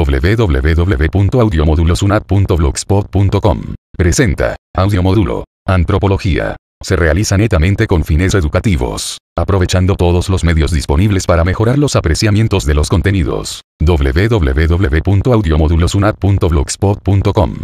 www.audiomodulosunat.blogspot.com. Presenta, Audiomódulo, Antropología. Se realiza netamente con fines educativos, aprovechando todos los medios disponibles para mejorar los apreciamientos de los contenidos. www.audiomodulosunat.blogspot.com.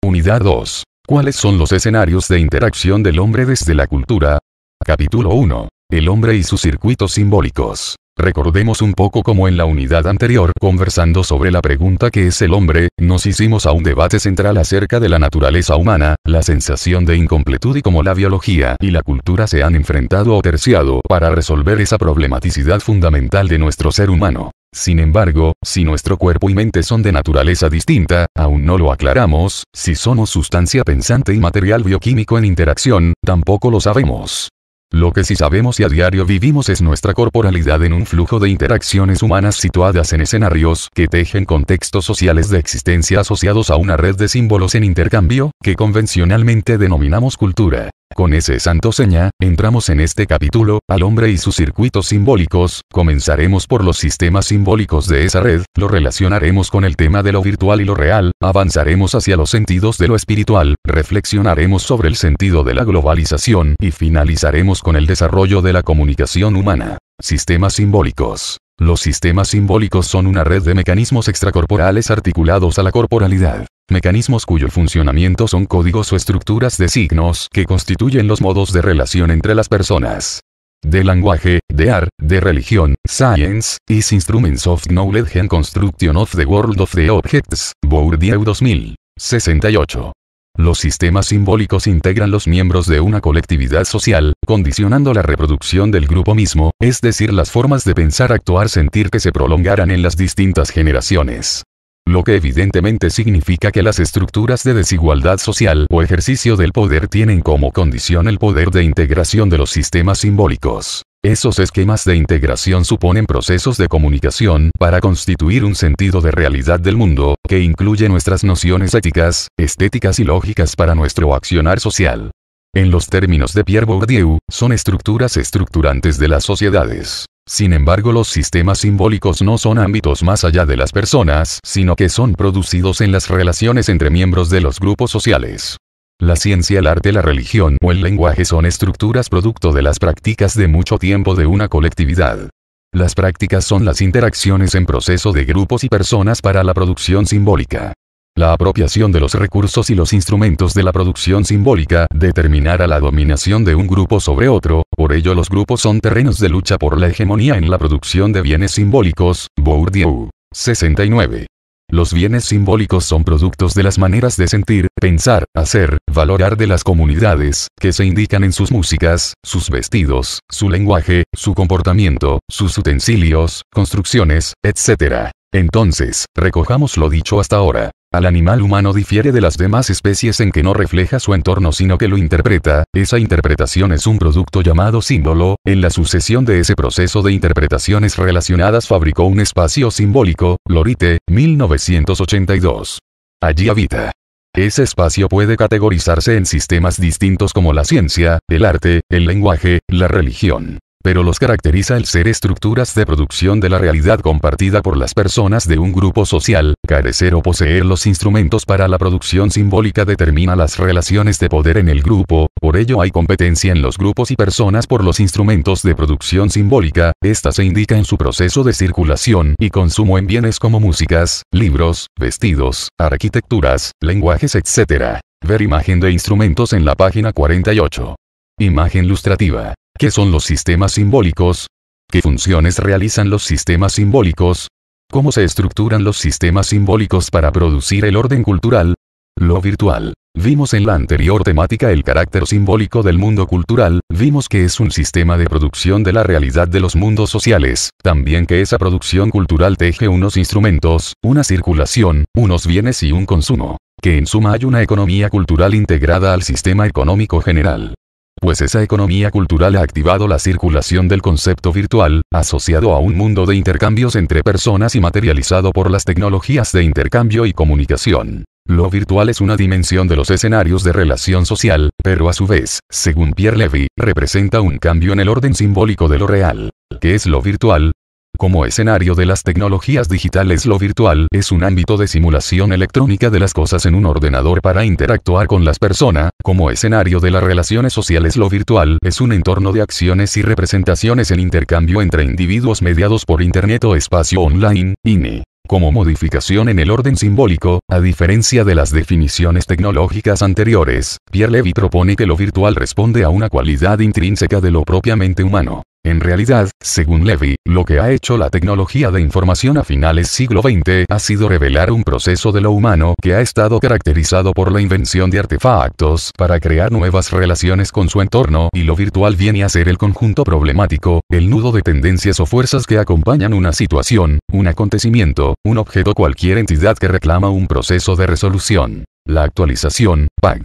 Unidad 2. ¿Cuáles son los escenarios de interacción del hombre desde la cultura? Capítulo 1. El hombre y sus circuitos simbólicos. Recordemos un poco como en la unidad anterior, conversando sobre la pregunta ¿qué es el hombre?, nos hicimos a un debate central acerca de la naturaleza humana, la sensación de incompletud y cómo la biología y la cultura se han enfrentado o terciado para resolver esa problematicidad fundamental de nuestro ser humano. Sin embargo, si nuestro cuerpo y mente son de naturaleza distinta, aún no lo aclaramos, si somos sustancia pensante y material bioquímico en interacción, tampoco lo sabemos. Lo que sí sabemos y a diario vivimos es nuestra corporalidad en un flujo de interacciones humanas situadas en escenarios que tejen contextos sociales de existencia asociados a una red de símbolos en intercambio, que convencionalmente denominamos cultura. Con ese santo seña, entramos en este capítulo, al hombre y sus circuitos simbólicos. Comenzaremos por los sistemas simbólicos de esa red, lo relacionaremos con el tema de lo virtual y lo real, avanzaremos hacia los sentidos de lo espiritual, reflexionaremos sobre el sentido de la globalización y finalizaremos con el desarrollo de la comunicación humana. Sistemas simbólicos. Los sistemas simbólicos son una red de mecanismos extracorporales articulados a la corporalidad. Mecanismos cuyo funcionamiento son códigos o estructuras de signos que constituyen los modos de relación entre las personas. De lenguaje, de art, de religión, science, is instruments of knowledge and construction of the world of the objects, Bourdieu 2068. Los sistemas simbólicos integran los miembros de una colectividad social, condicionando la reproducción del grupo mismo, es decir, las formas de pensar, actuar, sentir que se prolongarán en las distintas generaciones. Lo que evidentemente significa que las estructuras de desigualdad social o ejercicio del poder tienen como condición el poder de integración de los sistemas simbólicos. Esos esquemas de integración suponen procesos de comunicación para constituir un sentido de realidad del mundo, que incluye nuestras nociones éticas, estéticas y lógicas para nuestro accionar social. En los términos de Pierre Bourdieu, son estructuras estructurantes de las sociedades. Sin embargo, los sistemas simbólicos no son ámbitos más allá de las personas, sino que son producidos en las relaciones entre miembros de los grupos sociales. La ciencia, el arte, la religión o el lenguaje son estructuras producto de las prácticas de mucho tiempo de una colectividad. Las prácticas son las interacciones en proceso de grupos y personas para la producción simbólica. La apropiación de los recursos y los instrumentos de la producción simbólica determinará la dominación de un grupo sobre otro, por ello los grupos son terrenos de lucha por la hegemonía en la producción de bienes simbólicos, Bourdieu. 69. Los bienes simbólicos son productos de las maneras de sentir, pensar, hacer, valorar de las comunidades, que se indican en sus músicas, sus vestidos, su lenguaje, su comportamiento, sus utensilios, construcciones, etc. Entonces, recojamos lo dicho hasta ahora. Al animal humano difiere de las demás especies en que no refleja su entorno sino que lo interpreta. Esa interpretación es un producto llamado símbolo. En la sucesión de ese proceso de interpretaciones relacionadas fabricó un espacio simbólico, Lorite, 1982. Allí habita. Ese espacio puede categorizarse en sistemas distintos como la ciencia, el arte, el lenguaje, la religión. Pero los caracteriza el ser estructuras de producción de la realidad compartida por las personas de un grupo social. Carecer o poseer los instrumentos para la producción simbólica determina las relaciones de poder en el grupo, por ello hay competencia en los grupos y personas por los instrumentos de producción simbólica. Esta se indica en su proceso de circulación y consumo en bienes como músicas, libros, vestidos, arquitecturas, lenguajes, etc. Ver imagen de instrumentos en la página 48. Imagen ilustrativa. ¿Qué son los sistemas simbólicos? ¿Qué funciones realizan los sistemas simbólicos? ¿Cómo se estructuran los sistemas simbólicos para producir el orden cultural? Lo virtual. Vimos en la anterior temática el carácter simbólico del mundo cultural, vimos que es un sistema de producción de la realidad de los mundos sociales, también que esa producción cultural teje unos instrumentos, una circulación, unos bienes y un consumo, que en suma hay una economía cultural integrada al sistema económico general. Pues esa economía cultural ha activado la circulación del concepto virtual, asociado a un mundo de intercambios entre personas y materializado por las tecnologías de intercambio y comunicación. Lo virtual es una dimensión de los escenarios de relación social, pero a su vez, según Pierre Levy, representa un cambio en el orden simbólico de lo real. ¿Qué es lo virtual? Como escenario de las tecnologías digitales, lo virtual es un ámbito de simulación electrónica de las cosas en un ordenador para interactuar con las personas. Como escenario de las relaciones sociales, lo virtual es un entorno de acciones y representaciones en intercambio entre individuos mediados por Internet o espacio online, INE. Como modificación en el orden simbólico, a diferencia de las definiciones tecnológicas anteriores, Pierre Levy propone que lo virtual responde a una cualidad intrínseca de lo propiamente humano. En realidad, según Levy, lo que ha hecho la tecnología de información a finales siglo XX ha sido revelar un proceso de lo humano que ha estado caracterizado por la invención de artefactos para crear nuevas relaciones con su entorno, y lo virtual viene a ser el conjunto problemático, el nudo de tendencias o fuerzas que acompañan una situación, un acontecimiento, un objeto, cualquier entidad que reclama un proceso de resolución. La actualización, PAG.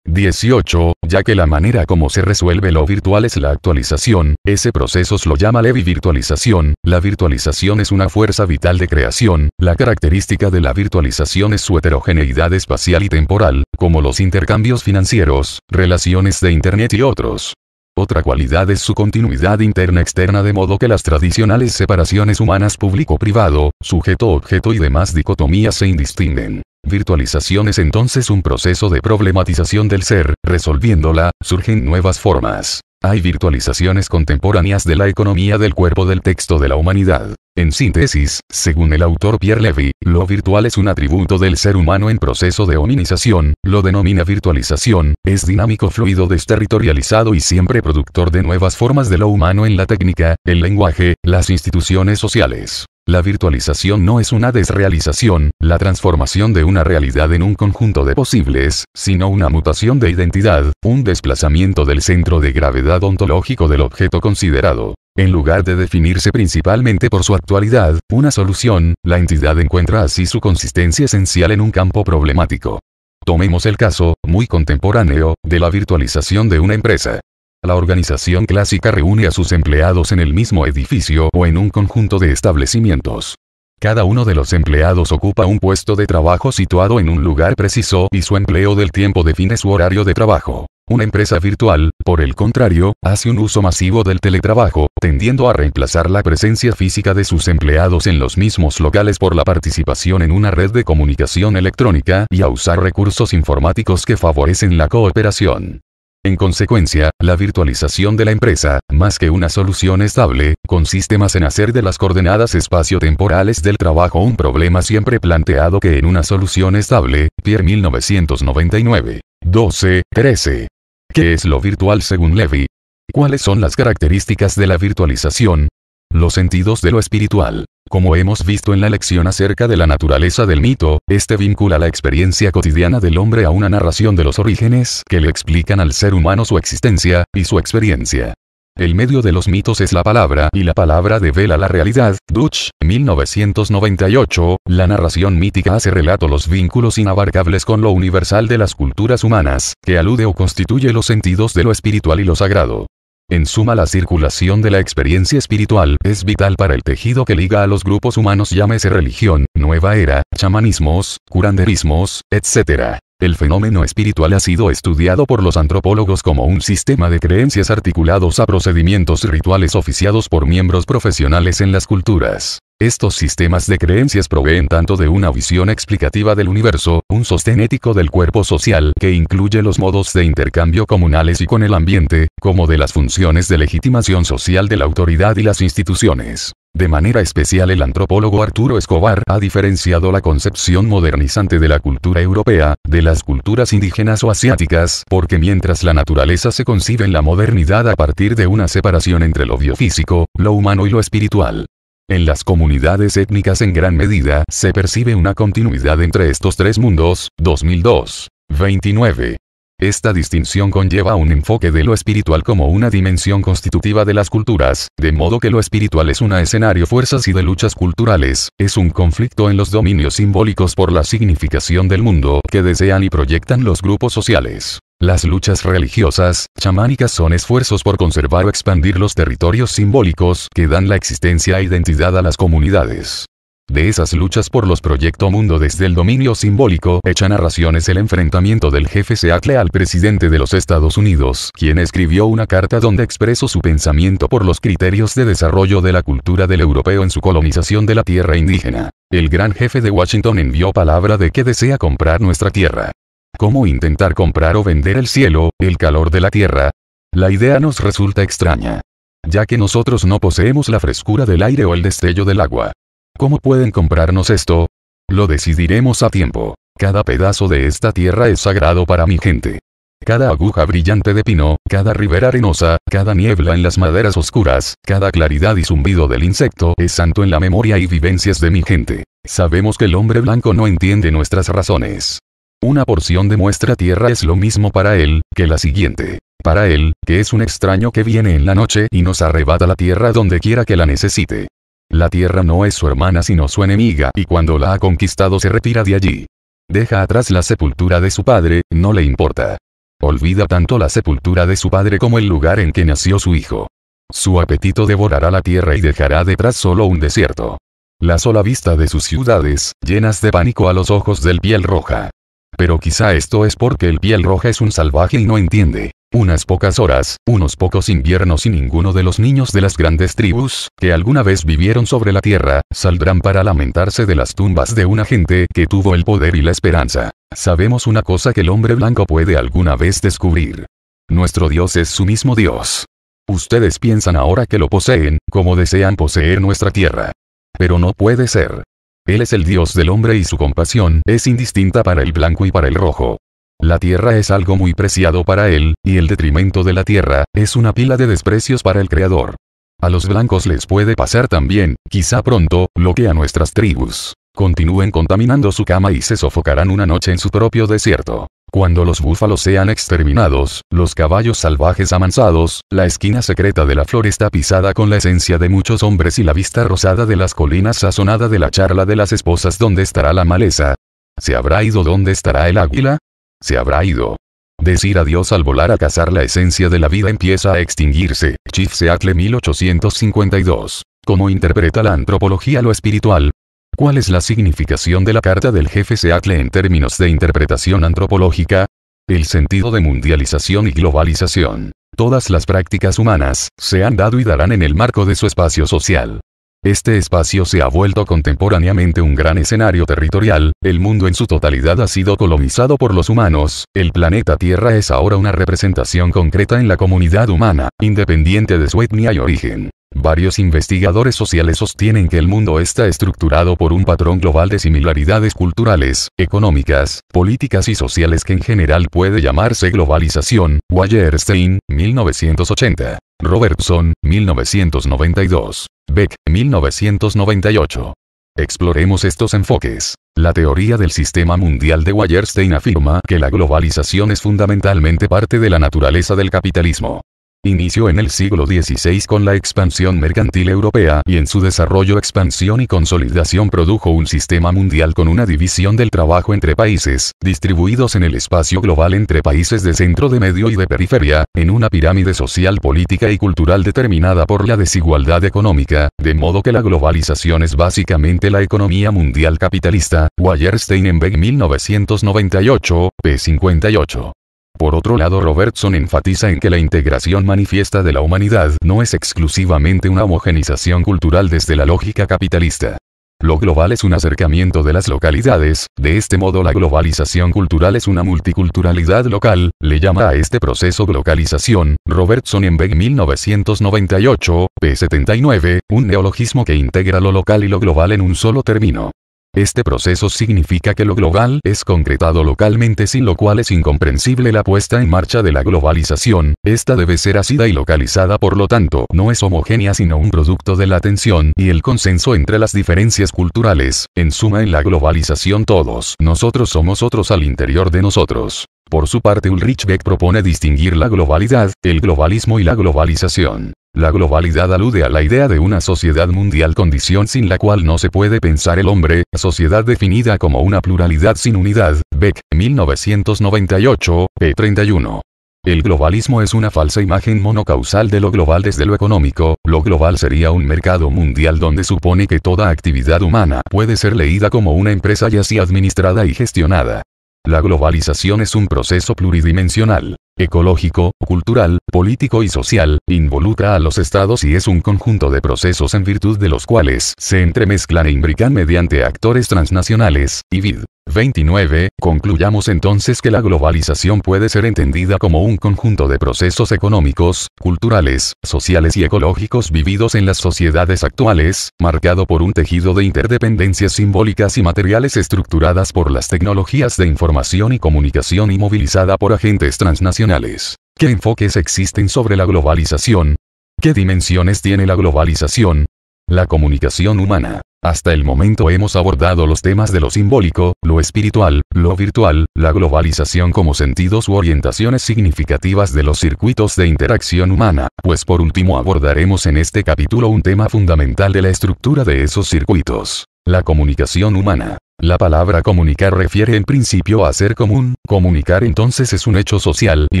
18. Ya que la manera como se resuelve lo virtual es la actualización, ese proceso lo llama Levy virtualización. La virtualización es una fuerza vital de creación. La característica de la virtualización es su heterogeneidad espacial y temporal, como los intercambios financieros, relaciones de Internet y otros. Otra cualidad es su continuidad interna-externa, de modo que las tradicionales separaciones humanas público-privado, sujeto-objeto y demás dicotomías se indistinguen. Virtualización es entonces un proceso de problematización del ser. Resolviéndola, surgen nuevas formas. Hay virtualizaciones contemporáneas de la economía del cuerpo del texto de la humanidad. En síntesis, según el autor Pierre Levy, lo virtual es un atributo del ser humano en proceso de hominización, lo denomina virtualización, es dinámico, fluido, desterritorializado y siempre productor de nuevas formas de lo humano en la técnica, el lenguaje, las instituciones sociales. La virtualización no es una desrealización, la transformación de una realidad en un conjunto de posibles, sino una mutación de identidad, un desplazamiento del centro de gravedad ontológico del objeto considerado. En lugar de definirse principalmente por su actualidad, una solución, la entidad encuentra así su consistencia esencial en un campo problemático. Tomemos el caso, muy contemporáneo, de la virtualización de una empresa. La organización clásica reúne a sus empleados en el mismo edificio o en un conjunto de establecimientos. Cada uno de los empleados ocupa un puesto de trabajo situado en un lugar preciso y su empleo del tiempo define su horario de trabajo. Una empresa virtual, por el contrario, hace un uso masivo del teletrabajo, tendiendo a reemplazar la presencia física de sus empleados en los mismos locales por la participación en una red de comunicación electrónica y a usar recursos informáticos que favorecen la cooperación. En consecuencia, la virtualización de la empresa, más que una solución estable, consiste más en hacer de las coordenadas espaciotemporales del trabajo un problema siempre planteado que en una solución estable. Pierre 1999. 12-13. ¿Qué es lo virtual según Levy? ¿Cuáles son las características de la virtualización? Los sentidos de lo espiritual. Como hemos visto en la lección acerca de la naturaleza del mito, este vincula la experiencia cotidiana del hombre a una narración de los orígenes que le explican al ser humano su existencia y su experiencia. El medio de los mitos es la palabra, y la palabra devela la realidad. Dutch, 1998. La narración mítica hace relato los vínculos inabarcables con lo universal de las culturas humanas, que alude o constituye los sentidos de lo espiritual y lo sagrado. En suma, la circulación de la experiencia espiritual es vital para el tejido que liga a los grupos humanos, llámese religión, nueva era, chamanismos, curanderismos, etc. El fenómeno espiritual ha sido estudiado por los antropólogos como un sistema de creencias articulados a procedimientos rituales oficiados por miembros profesionales en las culturas. Estos sistemas de creencias proveen tanto de una visión explicativa del universo, un sostén ético del cuerpo social que incluye los modos de intercambio comunales y con el ambiente, como de las funciones de legitimación social de la autoridad y las instituciones. De manera especial, el antropólogo Arturo Escobar ha diferenciado la concepción modernizante de la cultura europea, de las culturas indígenas o asiáticas, porque mientras la naturaleza se concibe en la modernidad a partir de una separación entre lo biofísico, lo humano y lo espiritual. En las comunidades étnicas en gran medida se percibe una continuidad entre estos tres mundos. 2002. 29. Esta distinción conlleva un enfoque de lo espiritual como una dimensión constitutiva de las culturas, de modo que lo espiritual es un escenario fuerzas y de luchas culturales, es un conflicto en los dominios simbólicos por la significación del mundo que desean y proyectan los grupos sociales. Las luchas religiosas, chamánicas son esfuerzos por conservar o expandir los territorios simbólicos que dan la existencia e identidad a las comunidades. De esas luchas por los proyecto mundo desde el dominio simbólico, echa narraciones el enfrentamiento del jefe Seattle al presidente de los Estados Unidos, quien escribió una carta donde expresó su pensamiento por los criterios de desarrollo de la cultura del europeo en su colonización de la tierra indígena. El gran jefe de Washington envió palabra de que desea comprar nuestra tierra. ¿Cómo intentar comprar o vender el cielo, el calor de la tierra? La idea nos resulta extraña, ya que nosotros no poseemos la frescura del aire o el destello del agua. ¿Cómo pueden comprarnos esto? Lo decidiremos a tiempo. Cada pedazo de esta tierra es sagrado para mi gente. Cada aguja brillante de pino, cada ribera arenosa, cada niebla en las maderas oscuras, cada claridad y zumbido del insecto es santo en la memoria y vivencias de mi gente. Sabemos que el hombre blanco no entiende nuestras razones. Una porción de nuestra tierra es lo mismo para él, que la siguiente. Para él, que es un extraño que viene en la noche y nos arrebata la tierra donde quiera que la necesite. La tierra no es su hermana sino su enemiga, y cuando la ha conquistado se retira de allí. Deja atrás la sepultura de su padre, no le importa. Olvida tanto la sepultura de su padre como el lugar en que nació su hijo. Su apetito devorará la tierra y dejará detrás solo un desierto. La sola vista de sus ciudades, llenas de pánico a los ojos del piel roja. Pero quizá esto es porque el piel roja es un salvaje y no entiende. Unas pocas horas, unos pocos inviernos y ninguno de los niños de las grandes tribus, que alguna vez vivieron sobre la tierra, saldrán para lamentarse de las tumbas de una gente que tuvo el poder y la esperanza. Sabemos una cosa que el hombre blanco puede alguna vez descubrir. Nuestro Dios es su mismo Dios. Ustedes piensan ahora que lo poseen, como desean poseer nuestra tierra. Pero no puede ser. Él es el Dios del hombre y su compasión es indistinta para el blanco y para el rojo. La tierra es algo muy preciado para él, y el detrimento de la tierra es una pila de desprecios para el Creador. A los blancos les puede pasar también, quizá pronto, lo que a nuestras tribus. Continúen contaminando su cama y se sofocarán una noche en su propio desierto. Cuando los búfalos sean exterminados, los caballos salvajes amansados, la esquina secreta de la floresta pisada con la esencia de muchos hombres y la vista rosada de las colinas sazonada de la charla de las esposas, ¿dónde estará la maleza? ¿Se habrá ido? ¿Dónde estará el águila? Se habrá ido. Decir adiós al volar a cazar, la esencia de la vida empieza a extinguirse. Chief Seattle 1852. ¿Cómo interpreta la antropología lo espiritual? ¿Cuál es la significación de la carta del jefe Seattle en términos de interpretación antropológica? El sentido de mundialización y globalización. Todas las prácticas humanas se han dado y darán en el marco de su espacio social. Este espacio se ha vuelto contemporáneamente un gran escenario territorial, el mundo en su totalidad ha sido colonizado por los humanos, el planeta Tierra es ahora una representación concreta en la comunidad humana, independiente de su etnia y origen. Varios investigadores sociales sostienen que el mundo está estructurado por un patrón global de similaridades culturales, económicas, políticas y sociales que en general puede llamarse globalización. Wallerstein, 1980. Robertson, 1992. Beck, 1998. Exploremos estos enfoques. La teoría del sistema mundial de Wallerstein afirma que la globalización es fundamentalmente parte de la naturaleza del capitalismo. Inició en el siglo XVI con la expansión mercantil europea y en su desarrollo, expansión y consolidación produjo un sistema mundial con una división del trabajo entre países, distribuidos en el espacio global entre países de centro, de medio y de periferia, en una pirámide social, política y cultural determinada por la desigualdad económica, de modo que la globalización es básicamente la economía mundial capitalista. Wallerstein en Beck 1998, p. 58. Por otro lado, Robertson enfatiza en que la integración manifiesta de la humanidad no es exclusivamente una homogenización cultural desde la lógica capitalista. Lo global es un acercamiento de las localidades, de este modo la globalización cultural es una multiculturalidad local, le llama a este proceso globalización. Robertson en Beck 1998, p. 79, un neologismo que integra lo local y lo global en un solo término. Este proceso significa que lo global es concretado localmente, sin lo cual es incomprensible la puesta en marcha de la globalización. Esta debe ser asida y localizada, por lo tanto, no es homogénea sino un producto de la tensión y el consenso entre las diferencias culturales. En suma, en la globalización todos nosotros somos otros al interior de nosotros. Por su parte, Ulrich Beck propone distinguir la globalidad, el globalismo y la globalización. La globalidad alude a la idea de una sociedad mundial, condición sin la cual no se puede pensar el hombre, sociedad definida como una pluralidad sin unidad. Beck, 1998, p. 31. El globalismo es una falsa imagen monocausal de lo global desde lo económico. Lo global sería un mercado mundial donde supone que toda actividad humana puede ser leída como una empresa y así administrada y gestionada. La globalización es un proceso pluridimensional, ecológico, cultural, político y social, involucra a los estados y es un conjunto de procesos en virtud de los cuales se entremezclan e imbrican mediante actores transnacionales, y vid. 29. Concluyamos entonces que la globalización puede ser entendida como un conjunto de procesos económicos, culturales, sociales y ecológicos vividos en las sociedades actuales, marcado por un tejido de interdependencias simbólicas y materiales estructuradas por las tecnologías de información y comunicación y movilizada por agentes transnacionales. ¿Qué enfoques existen sobre la globalización? ¿Qué dimensiones tiene la globalización? La comunicación humana. Hasta el momento hemos abordado los temas de lo simbólico, lo espiritual, lo virtual, la globalización como sentidos u orientaciones significativas de los circuitos de interacción humana, pues por último abordaremos en este capítulo un tema fundamental de la estructura de esos circuitos: la comunicación humana. La palabra comunicar refiere en principio a ser común, comunicar entonces es un hecho social y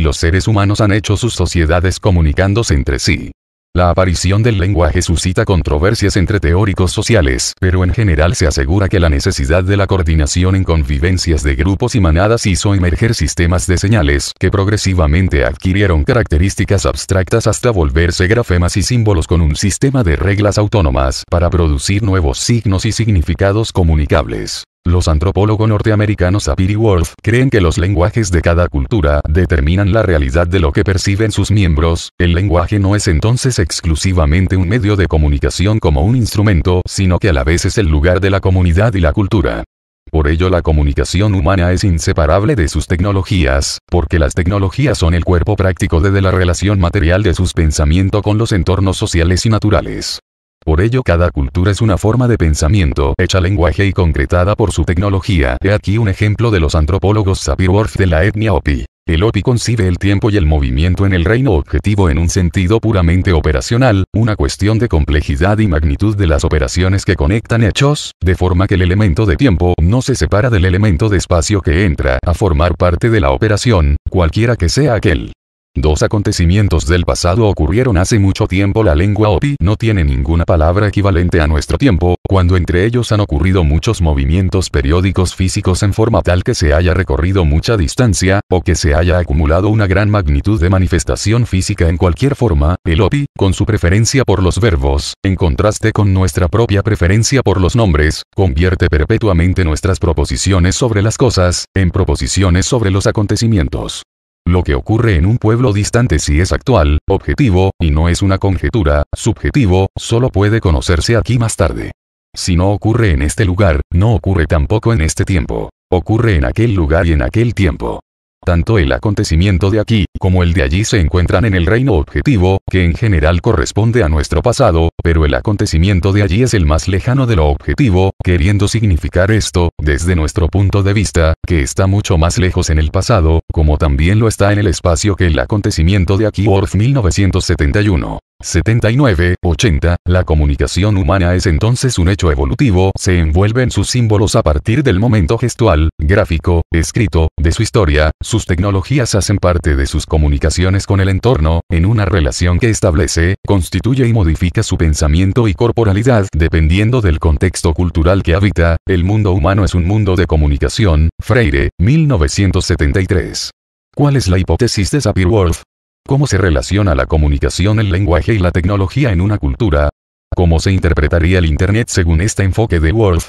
los seres humanos han hecho sus sociedades comunicándose entre sí. La aparición del lenguaje suscita controversias entre teóricos sociales, pero en general se asegura que la necesidad de la coordinación en convivencias de grupos y manadas hizo emerger sistemas de señales que progresivamente adquirieron características abstractas hasta volverse grafemas y símbolos con un sistema de reglas autónomas para producir nuevos signos y significados comunicables. Los antropólogos norteamericanos Sapir y Whorf creen que los lenguajes de cada cultura determinan la realidad de lo que perciben sus miembros. El lenguaje no es entonces exclusivamente un medio de comunicación como un instrumento, sino que a la vez es el lugar de la comunidad y la cultura. Por ello la comunicación humana es inseparable de sus tecnologías, porque las tecnologías son el cuerpo práctico de la relación material de sus pensamientos con los entornos sociales y naturales. Por ello cada cultura es una forma de pensamiento hecha lenguaje y concretada por su tecnología. He aquí un ejemplo de los antropólogos Sapir-Whorf de la etnia Hopi. El Hopi concibe el tiempo y el movimiento en el reino objetivo en un sentido puramente operacional, una cuestión de complejidad y magnitud de las operaciones que conectan hechos, de forma que el elemento de tiempo no se separa del elemento de espacio que entra a formar parte de la operación, cualquiera que sea aquel. Dos acontecimientos del pasado ocurrieron hace mucho tiempo. La lengua Hopi no tiene ninguna palabra equivalente a nuestro tiempo, cuando entre ellos han ocurrido muchos movimientos periódicos físicos en forma tal que se haya recorrido mucha distancia, o que se haya acumulado una gran magnitud de manifestación física en cualquier forma. El Hopi, con su preferencia por los verbos, en contraste con nuestra propia preferencia por los nombres, convierte perpetuamente nuestras proposiciones sobre las cosas, en proposiciones sobre los acontecimientos. Lo que ocurre en un pueblo distante sí es actual, objetivo, y no es una conjetura, subjetivo, solo puede conocerse aquí más tarde. Si no ocurre en este lugar, no ocurre tampoco en este tiempo. Ocurre en aquel lugar y en aquel tiempo. Tanto el acontecimiento de aquí, como el de allí se encuentran en el reino objetivo, que en general corresponde a nuestro pasado, pero el acontecimiento de allí es el más lejano de lo objetivo, queriendo significar esto, desde nuestro punto de vista, que está mucho más lejos en el pasado, como también lo está en el espacio que el acontecimiento de aquí. Whorf 1971. 79, 80, la comunicación humana es entonces un hecho evolutivo, se envuelve en sus símbolos a partir del momento gestual, gráfico, escrito, de su historia, sus tecnologías hacen parte de sus comunicaciones con el entorno, en una relación que establece, constituye y modifica su pensamiento y corporalidad dependiendo del contexto cultural que habita. El mundo humano es un mundo de comunicación. Freire, 1973. ¿Cuál es la hipótesis de Sapir-Whorf? ¿Cómo se relaciona la comunicación, el lenguaje y la tecnología en una cultura? ¿Cómo se interpretaría el Internet según este enfoque de Whorf?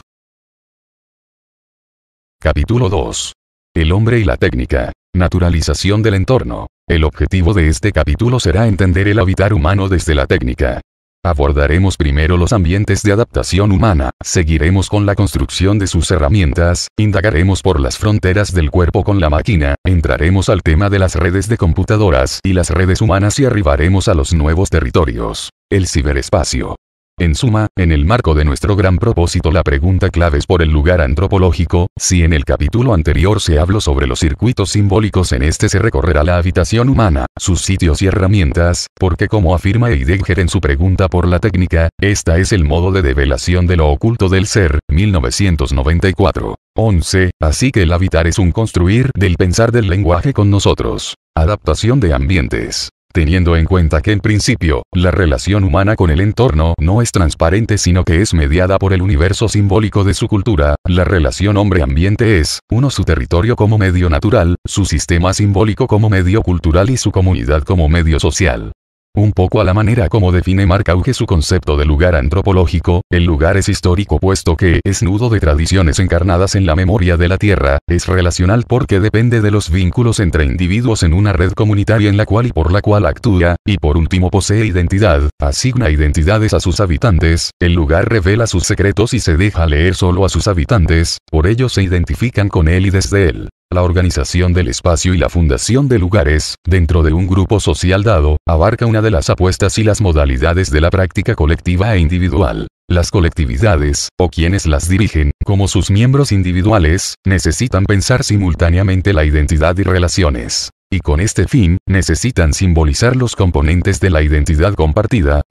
Capítulo 2. El hombre y la técnica. Naturalización del entorno. El objetivo de este capítulo será entender el habitar humano desde la técnica. Abordaremos primero los ambientes de adaptación humana, seguiremos con la construcción de sus herramientas, indagaremos por las fronteras del cuerpo con la máquina, entraremos al tema de las redes de computadoras y las redes humanas y arribaremos a los nuevos territorios, el ciberespacio. En suma, en el marco de nuestro gran propósito, la pregunta clave es por el lugar antropológico. Si en el capítulo anterior se habló sobre los circuitos simbólicos, en este se recorrerá la habitación humana, sus sitios y herramientas, porque como afirma Heidegger en su pregunta por la técnica, esta es el modo de develación de lo oculto del ser, 1994. 11. Así que el habitar es un construir del pensar del lenguaje con nosotros. Adaptación de ambientes. Teniendo en cuenta que en principio, la relación humana con el entorno no es transparente sino que es mediada por el universo simbólico de su cultura, la relación hombre-ambiente es, uno, su territorio como medio natural, su sistema simbólico como medio cultural y su comunidad como medio social. Un poco a la manera como define Marc Augé su concepto de lugar antropológico, el lugar es histórico puesto que es nudo de tradiciones encarnadas en la memoria de la tierra, es relacional porque depende de los vínculos entre individuos en una red comunitaria en la cual y por la cual actúa, y por último posee identidad, asigna identidades a sus habitantes, el lugar revela sus secretos y se deja leer solo a sus habitantes, por ello se identifican con él y desde él. La organización del espacio y la fundación de lugares, dentro de un grupo social dado, abarca una de las apuestas y las modalidades de la práctica colectiva e individual. Las colectividades, o quienes las dirigen, como sus miembros individuales, necesitan pensar simultáneamente la identidad y relaciones. Y con este fin, necesitan simbolizar los componentes de la identidad compartida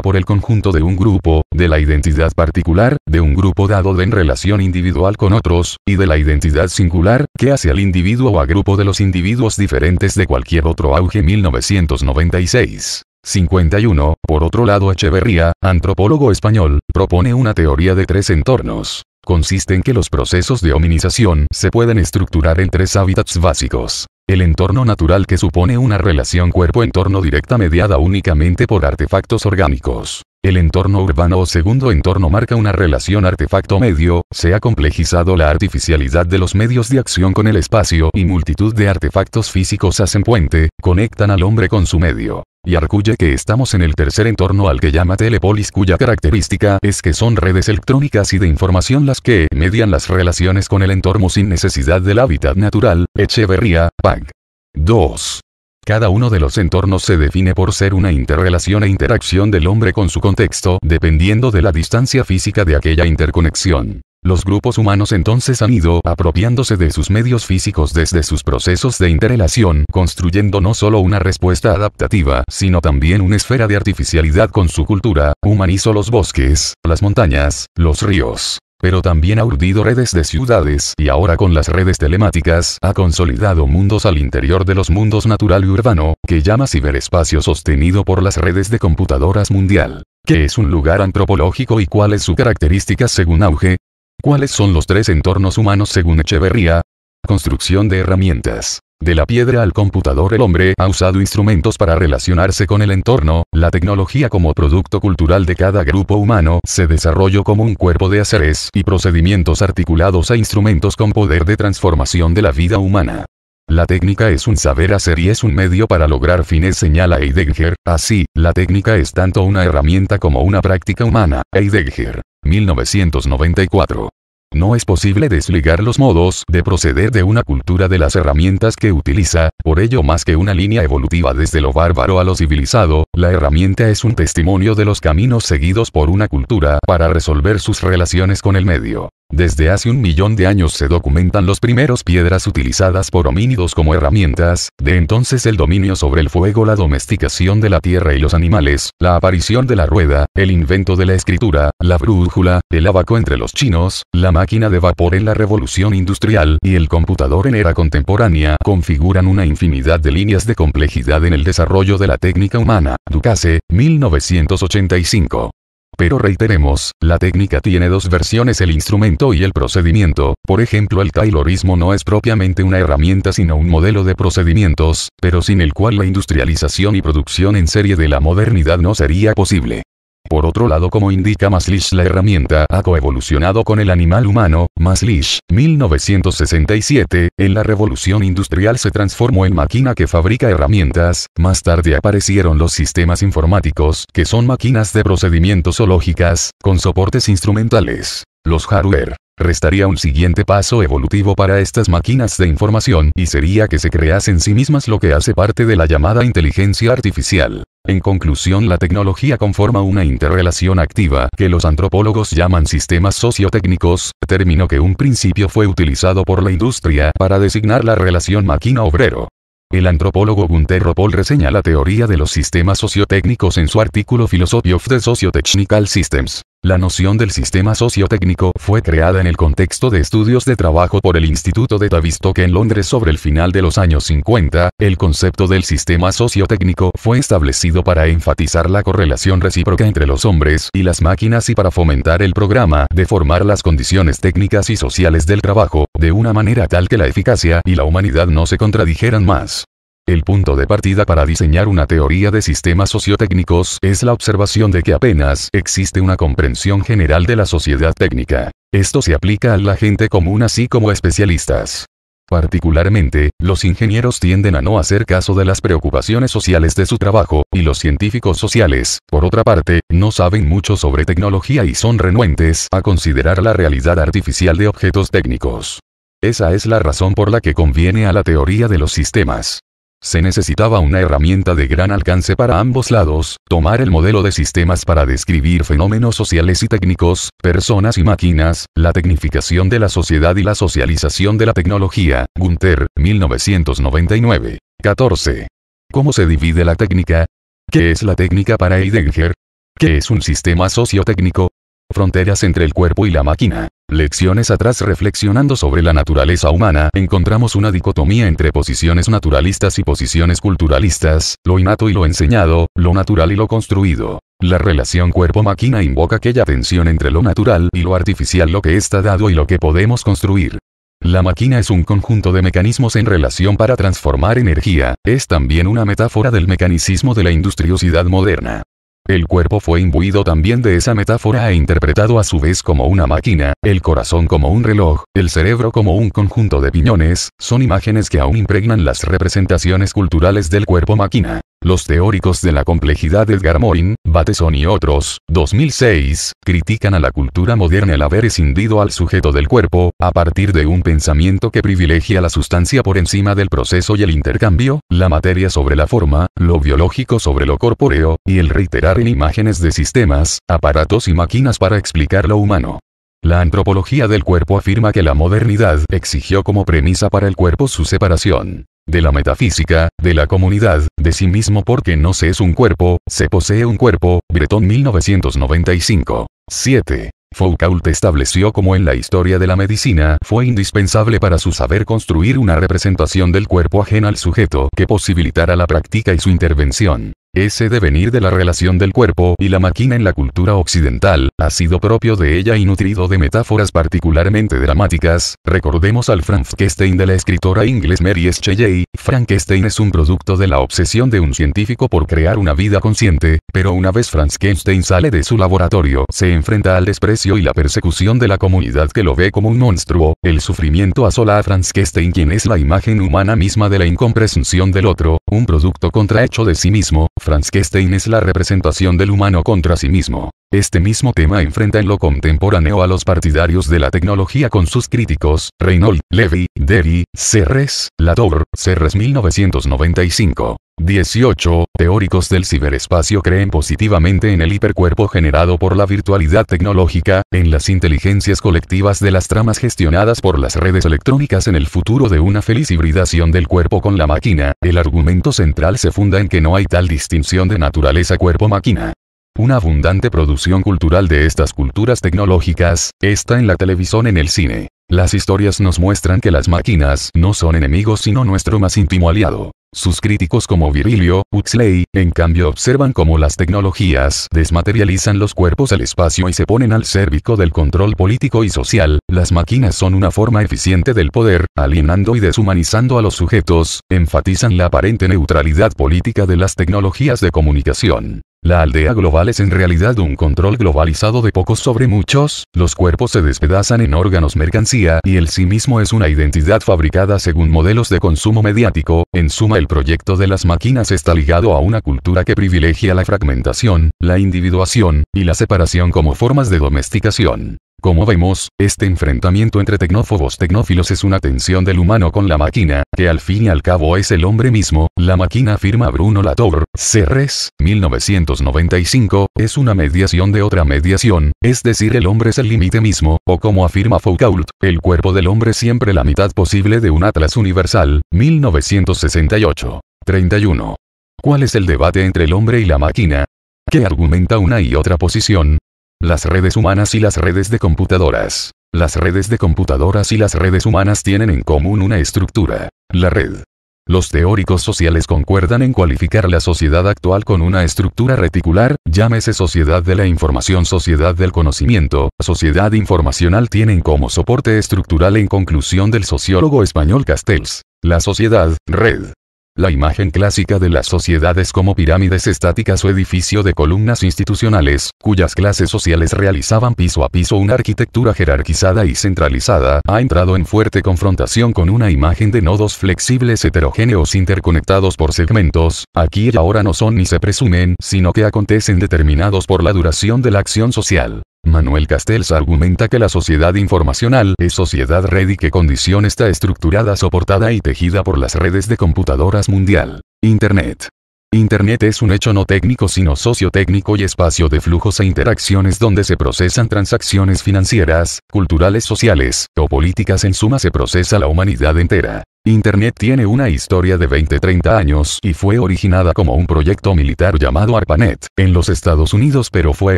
por el conjunto de un grupo, de la identidad particular, de un grupo dado en relación individual con otros, y de la identidad singular, que hace al individuo o a grupo de los individuos diferentes de cualquier otro. Augé 1996. 51. Por otro lado, Echeverría, antropólogo español, propone una teoría de tres entornos. Consiste en que los procesos de hominización se pueden estructurar en tres hábitats básicos. El entorno natural, que supone una relación cuerpo-entorno directa mediada únicamente por artefactos orgánicos. El entorno urbano o segundo entorno marca una relación artefacto-medio, se ha complejizado la artificialidad de los medios de acción con el espacio y multitud de artefactos físicos hacen puente, conectan al hombre con su medio. Y arguye que estamos en el tercer entorno al que llama telepolis, cuya característica es que son redes electrónicas y de información las que median las relaciones con el entorno sin necesidad del hábitat natural. Echeverría, Pag. 2. Cada uno de los entornos se define por ser una interrelación e interacción del hombre con su contexto, dependiendo de la distancia física de aquella interconexión. Los grupos humanos entonces han ido apropiándose de sus medios físicos desde sus procesos de interrelación, construyendo no solo una respuesta adaptativa, sino también una esfera de artificialidad con su cultura. Humanizó los bosques, las montañas, los ríos. Pero también ha urdido redes de ciudades y ahora con las redes telemáticas ha consolidado mundos al interior de los mundos natural y urbano, que llama ciberespacio sostenido por las redes de computadoras mundial. ¿Qué es un lugar antropológico y cuál es su característica según Augé? ¿Cuáles son los tres entornos humanos según Echeverría? Construcción de herramientas. De la piedra al computador, el hombre ha usado instrumentos para relacionarse con el entorno. La tecnología como producto cultural de cada grupo humano se desarrolló como un cuerpo de haceres y procedimientos articulados a instrumentos con poder de transformación de la vida humana. La técnica es un saber hacer y es un medio para lograr fines, señala Heidegger. Así, la técnica es tanto una herramienta como una práctica humana. Heidegger. 1994. No es posible desligar los modos de proceder de una cultura de las herramientas que utiliza, por ello más que una línea evolutiva desde lo bárbaro a lo civilizado, la herramienta es un testimonio de los caminos seguidos por una cultura para resolver sus relaciones con el medio. Desde hace 1 millón de años se documentan los primeros piedras utilizadas por homínidos como herramientas, de entonces el dominio sobre el fuego, la domesticación de la tierra y los animales, la aparición de la rueda, el invento de la escritura, la brújula, el ábaco entre los chinos, la máquina de vapor en la revolución industrial y el computador en era contemporánea, configuran una infinidad de líneas de complejidad en el desarrollo de la técnica humana. Ducasse, 1985. Pero reiteremos, la técnica tiene dos versiones: el instrumento y el procedimiento. Por ejemplo, el taylorismo no es propiamente una herramienta sino un modelo de procedimientos, pero sin el cual la industrialización y producción en serie de la modernidad no sería posible. Por otro lado, como indica Maslich, la herramienta ha coevolucionado con el animal humano. Maslich, 1967, en la revolución industrial se transformó en máquina que fabrica herramientas. Más tarde aparecieron los sistemas informáticos, que son máquinas de procedimientos o lógicas, con soportes instrumentales. Los hardware. Restaría un siguiente paso evolutivo para estas máquinas de información, y sería que se creasen en sí mismas lo que hace parte de la llamada inteligencia artificial. En conclusión, la tecnología conforma una interrelación activa que los antropólogos llaman sistemas sociotécnicos, término que un principio fue utilizado por la industria para designar la relación máquina-obrero. El antropólogo Gunther Ropohl reseña la teoría de los sistemas sociotécnicos en su artículo Philosophy of the Socio-Technical Systems. La noción del sistema sociotécnico fue creada en el contexto de estudios de trabajo por el Instituto de Tavistock en Londres sobre el final de los años 50. El concepto del sistema sociotécnico fue establecido para enfatizar la correlación recíproca entre los hombres y las máquinas y para fomentar el programa de formar las condiciones técnicas y sociales del trabajo, de una manera tal que la eficacia y la humanidad no se contradijeran más. El punto de partida para diseñar una teoría de sistemas sociotécnicos es la observación de que apenas existe una comprensión general de la sociedad técnica. Esto se aplica a la gente común así como a especialistas. Particularmente, los ingenieros tienden a no hacer caso de las preocupaciones sociales de su trabajo, y los científicos sociales, por otra parte, no saben mucho sobre tecnología y son renuentes a considerar la realidad artificial de objetos técnicos. Esa es la razón por la que conviene a la teoría de los sistemas. Se necesitaba una herramienta de gran alcance para ambos lados, tomar el modelo de sistemas para describir fenómenos sociales y técnicos, personas y máquinas, la tecnificación de la sociedad y la socialización de la tecnología. Gunther, 1999. 14. ¿Cómo se divide la técnica? ¿Qué es la técnica para Heidegger? ¿Qué es un sistema sociotécnico? Fronteras entre el cuerpo y la máquina. Lecciones atrás reflexionando sobre la naturaleza humana, encontramos una dicotomía entre posiciones naturalistas y posiciones culturalistas, lo innato y lo enseñado, lo natural y lo construido. La relación cuerpo-máquina invoca aquella tensión entre lo natural y lo artificial, lo que está dado y lo que podemos construir. La máquina es un conjunto de mecanismos en relación para transformar energía, es también una metáfora del mecanicismo de la industriosidad moderna. El cuerpo fue imbuido también de esa metáfora e interpretado a su vez como una máquina, el corazón como un reloj, el cerebro como un conjunto de piñones, son imágenes que aún impregnan las representaciones culturales del cuerpo-máquina. Los teóricos de la complejidad Edgar Morin, Bateson y otros, 2006, critican a la cultura moderna el haber escindido al sujeto del cuerpo, a partir de un pensamiento que privilegia la sustancia por encima del proceso y el intercambio, la materia sobre la forma, lo biológico sobre lo corpóreo, y el reiterar en imágenes de sistemas, aparatos y máquinas para explicar lo humano. La antropología del cuerpo afirma que la modernidad exigió como premisa para el cuerpo su separación de la metafísica, de la comunidad, de sí mismo, porque no se es un cuerpo, se posee un cuerpo. Breton, 1995. 7. Foucault estableció como en la historia de la medicina fue indispensable para su saber construir una representación del cuerpo ajena al sujeto que posibilitara la práctica y su intervención. Ese devenir de la relación del cuerpo y la máquina en la cultura occidental ha sido propio de ella y nutrido de metáforas particularmente dramáticas. Recordemos al Frankenstein de la escritora inglés Mary Shelley. Frankenstein es un producto de la obsesión de un científico por crear una vida consciente, pero una vez Frankenstein sale de su laboratorio, se enfrenta al desprecio y la persecución de la comunidad que lo ve como un monstruo. El sufrimiento asola a Frankenstein, quien es la imagen humana misma de la incomprensión del otro, un producto contrahecho de sí mismo. Frankenstein es la representación del humano contra sí mismo. Este mismo tema enfrenta en lo contemporáneo a los partidarios de la tecnología con sus críticos, Reinhold, Levy, Derry, Serres, Latour, Serres, 1995. 18. Teóricos del ciberespacio creen positivamente en el hipercuerpo generado por la virtualidad tecnológica, en las inteligencias colectivas de las tramas gestionadas por las redes electrónicas, en el futuro de una feliz hibridación del cuerpo con la máquina. El argumento central se funda en que no hay tal distinción de naturaleza cuerpo-máquina. Una abundante producción cultural de estas culturas tecnológicas está en la televisión, en el cine. Las historias nos muestran que las máquinas no son enemigos sino nuestro más íntimo aliado. Sus críticos como Virilio, Huxley, en cambio, observan cómo las tecnologías desmaterializan los cuerpos al espacio y se ponen al servicio del control político y social. Las máquinas son una forma eficiente del poder, alienando y deshumanizando a los sujetos, enfatizan la aparente neutralidad política de las tecnologías de comunicación. La aldea global es en realidad un control globalizado de pocos sobre muchos, los cuerpos se despedazan en órganos mercancía y el sí mismo es una identidad fabricada según modelos de consumo mediático. En suma, el proyecto de las máquinas está ligado a una cultura que privilegia la fragmentación, la individuación y la separación como formas de domesticación. Como vemos, este enfrentamiento entre tecnófobos tecnófilos es una tensión del humano con la máquina, que al fin y al cabo es el hombre mismo. La máquina, afirma Bruno Latour, Serres, 1995, es una mediación de otra mediación, es decir, el hombre es el límite mismo, o como afirma Foucault, el cuerpo del hombre siempre la mitad posible de un atlas universal, 1968. 31. ¿Cuál es el debate entre el hombre y la máquina? ¿Qué argumenta una y otra posición? Las redes humanas y las redes de computadoras. Las redes de computadoras y las redes humanas tienen en común una estructura, la red. Los teóricos sociales concuerdan en cualificar la sociedad actual con una estructura reticular, llámese sociedad de la información, sociedad del conocimiento, sociedad informacional. Tienen como soporte estructural, en conclusión del sociólogo español Castells, la sociedad, red. La imagen clásica de las sociedades como pirámides estáticas o edificio de columnas institucionales, cuyas clases sociales realizaban piso a piso una arquitectura jerarquizada y centralizada, ha entrado en fuerte confrontación con una imagen de nodos flexibles heterogéneos interconectados por segmentos. Aquí y ahora no son ni se presumen, sino que acontecen determinados por la duración de la acción social. Manuel Castells argumenta que la sociedad informacional es sociedad red y que condición está estructurada, soportada y tejida por las redes de computadoras mundial. Internet. Internet es un hecho no técnico sino sociotécnico y espacio de flujos e interacciones donde se procesan transacciones financieras, culturales, sociales o políticas. En suma, se procesa la humanidad entera. Internet tiene una historia de 20-30 años y fue originada como un proyecto militar llamado ARPANET en los Estados Unidos, pero fue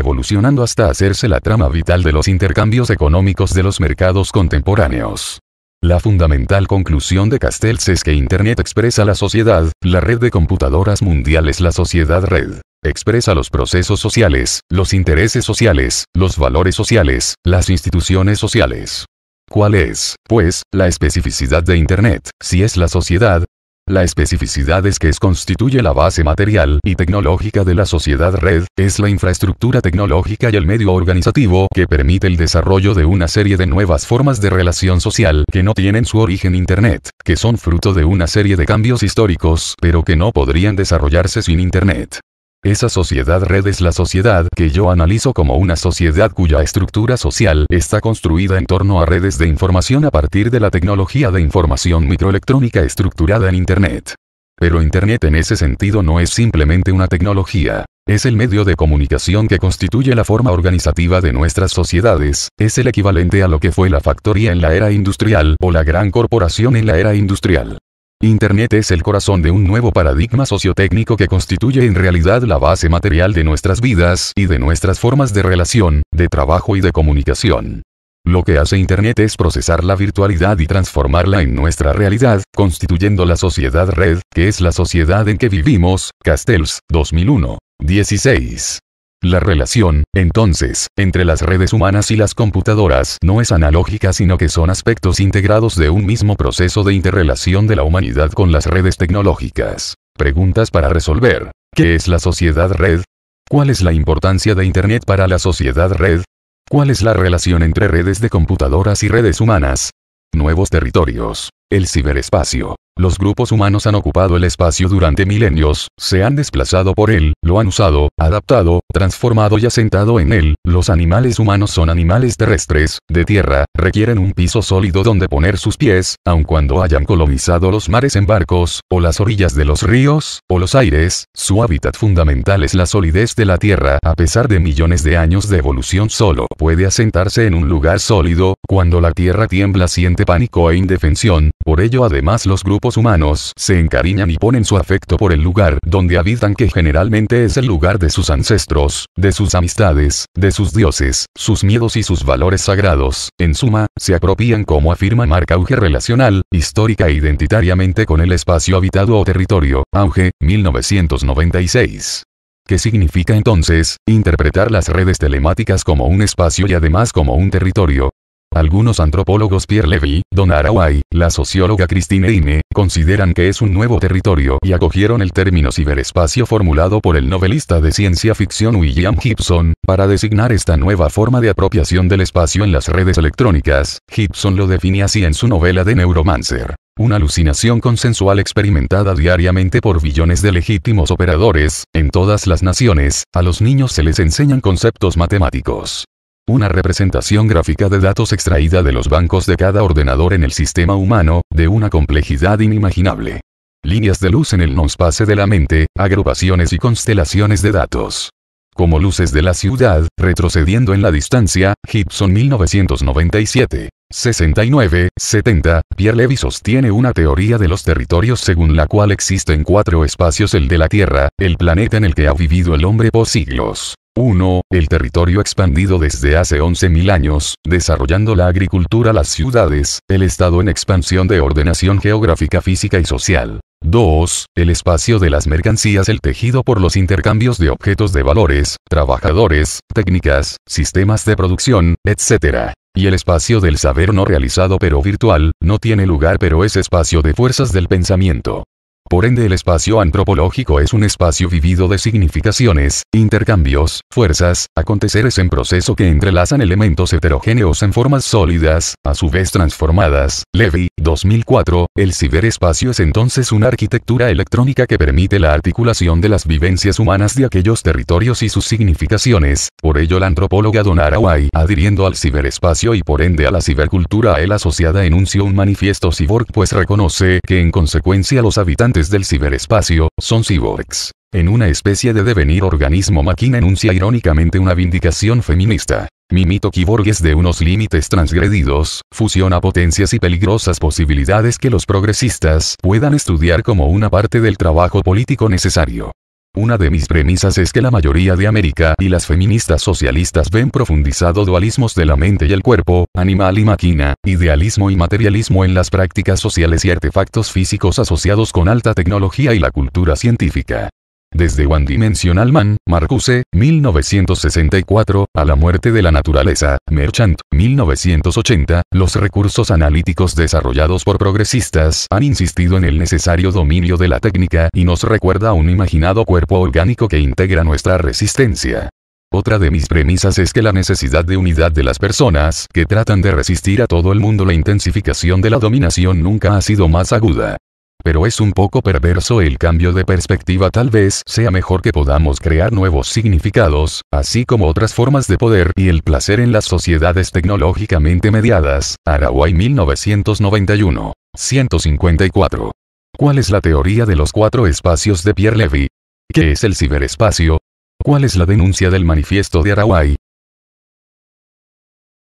evolucionando hasta hacerse la trama vital de los intercambios económicos de los mercados contemporáneos. La fundamental conclusión de Castells es que Internet expresa la sociedad, la red de computadoras mundial es la sociedad red. Expresa los procesos sociales, los intereses sociales, los valores sociales, las instituciones sociales. ¿Cuál es, pues, la especificidad de Internet, si es la sociedad? La especificidad es que constituye la base material y tecnológica de la sociedad red, es la infraestructura tecnológica y el medio organizativo que permite el desarrollo de una serie de nuevas formas de relación social que no tienen su origen Internet, que son fruto de una serie de cambios históricos, pero que no podrían desarrollarse sin Internet. Esa sociedad red es la sociedad que yo analizo como una sociedad cuya estructura social está construida en torno a redes de información a partir de la tecnología de información microelectrónica estructurada en Internet. Pero Internet en ese sentido no es simplemente una tecnología. Es el medio de comunicación que constituye la forma organizativa de nuestras sociedades, es el equivalente a lo que fue la factoría en la era industrial o la gran corporación en la era industrial. Internet es el corazón de un nuevo paradigma sociotécnico que constituye en realidad la base material de nuestras vidas y de nuestras formas de relación, de trabajo y de comunicación. Lo que hace Internet es procesar la virtualidad y transformarla en nuestra realidad, constituyendo la sociedad red, que es la sociedad en que vivimos. Castells, 2001. 16. La relación, entonces, entre las redes humanas y las computadoras no es analógica sino que son aspectos integrados de un mismo proceso de interrelación de la humanidad con las redes tecnológicas. Preguntas para resolver. ¿Qué es la sociedad red? ¿Cuál es la importancia de Internet para la sociedad red? ¿Cuál es la relación entre redes de computadoras y redes humanas? Nuevos territorios. El ciberespacio. Los grupos humanos han ocupado el espacio durante milenios, se han desplazado por él, lo han usado, adaptado, transformado y asentado en él. Los animales humanos son animales terrestres, de tierra, requieren un piso sólido donde poner sus pies, aun cuando hayan colonizado los mares en barcos, o las orillas de los ríos, o los aires, su hábitat fundamental es la solidez de la tierra. A pesar de millones de años de evolución, solo puede asentarse en un lugar sólido. Cuando la tierra tiembla siente pánico e indefensión, por ello además los grupos humanos se encariñan y ponen su afecto por el lugar donde habitan, que generalmente es el lugar de sus ancestros, de sus amistades, de sus dioses, sus miedos y sus valores sagrados. En suma, se apropian, como afirma Mark Auge, relacional, histórica e identitariamente con el espacio habitado o territorio. Auge, 1996. ¿Qué significa entonces interpretar las redes telemáticas como un espacio y además como un territorio? Algunos antropólogos, Pierre Levy, Donna Haraway, la socióloga Christine Heine, consideran que es un nuevo territorio y acogieron el término ciberespacio formulado por el novelista de ciencia ficción William Gibson, para designar esta nueva forma de apropiación del espacio en las redes electrónicas. Gibson lo define así en su novela The Neuromancer. Una alucinación consensual experimentada diariamente por billones de legítimos operadores, en todas las naciones. A los niños se les enseñan conceptos matemáticos. Una representación gráfica de datos extraída de los bancos de cada ordenador en el sistema humano, de una complejidad inimaginable. Líneas de luz en el non-space de la mente, agrupaciones y constelaciones de datos. Como luces de la ciudad, retrocediendo en la distancia, Gibson 1997. 69, 70, Pierre Levy sostiene una teoría de los territorios según la cual existen 4 espacios: el de la Tierra, el planeta en el que ha vivido el hombre por siglos. 1. El territorio expandido desde hace 11.000 años, desarrollando la agricultura, las ciudades, el estado en expansión de ordenación geográfica, física y social. 2. El espacio de las mercancías, el tejido por los intercambios de objetos de valores, trabajadores, técnicas, sistemas de producción, etc. Y el espacio del saber no realizado pero virtual, no tiene lugar pero es espacio de fuerzas del pensamiento. Por ende, el espacio antropológico es un espacio vivido de significaciones, intercambios, fuerzas, aconteceres en proceso que entrelazan elementos heterogéneos en formas sólidas, a su vez transformadas. Levy, 2004, el ciberespacio es entonces una arquitectura electrónica que permite la articulación de las vivencias humanas de aquellos territorios y sus significaciones. Por ello, la antropóloga Donna Haraway, adhiriendo al ciberespacio y por ende a la cibercultura a él asociada, enunció un manifiesto cyborg, pues reconoce que en consecuencia los habitantes del ciberespacio son cyborgs. En una especie de devenir organismo-máquina, enuncia irónicamente una vindicación feminista. Mi mito cyborg es de unos límites transgredidos, fusiona potencias y peligrosas posibilidades que los progresistas puedan estudiar como una parte del trabajo político necesario. Una de mis premisas es que la mayoría de América y las feministas socialistas ven profundizado dualismos de la mente y el cuerpo, animal y máquina, idealismo y materialismo en las prácticas sociales y artefactos físicos asociados con alta tecnología y la cultura científica. Desde One Dimensional Man, Marcuse, 1964, a la muerte de la naturaleza, Merchant, 1980, los recursos analíticos desarrollados por progresistas han insistido en el necesario dominio de la técnica y nos recuerda a un imaginado cuerpo orgánico que integra nuestra resistencia. Otra de mis premisas es que la necesidad de unidad de las personas que tratan de resistir a todo el mundo la intensificación de la dominación nunca ha sido más aguda. Pero es un poco perverso el cambio de perspectiva. Tal vez sea mejor que podamos crear nuevos significados, así como otras formas de poder y el placer en las sociedades tecnológicamente mediadas. Haraway 1991. 154. ¿Cuál es la teoría de los 4 espacios de Pierre Levy? ¿Qué es el ciberespacio? ¿Cuál es la denuncia del manifiesto de Haraway?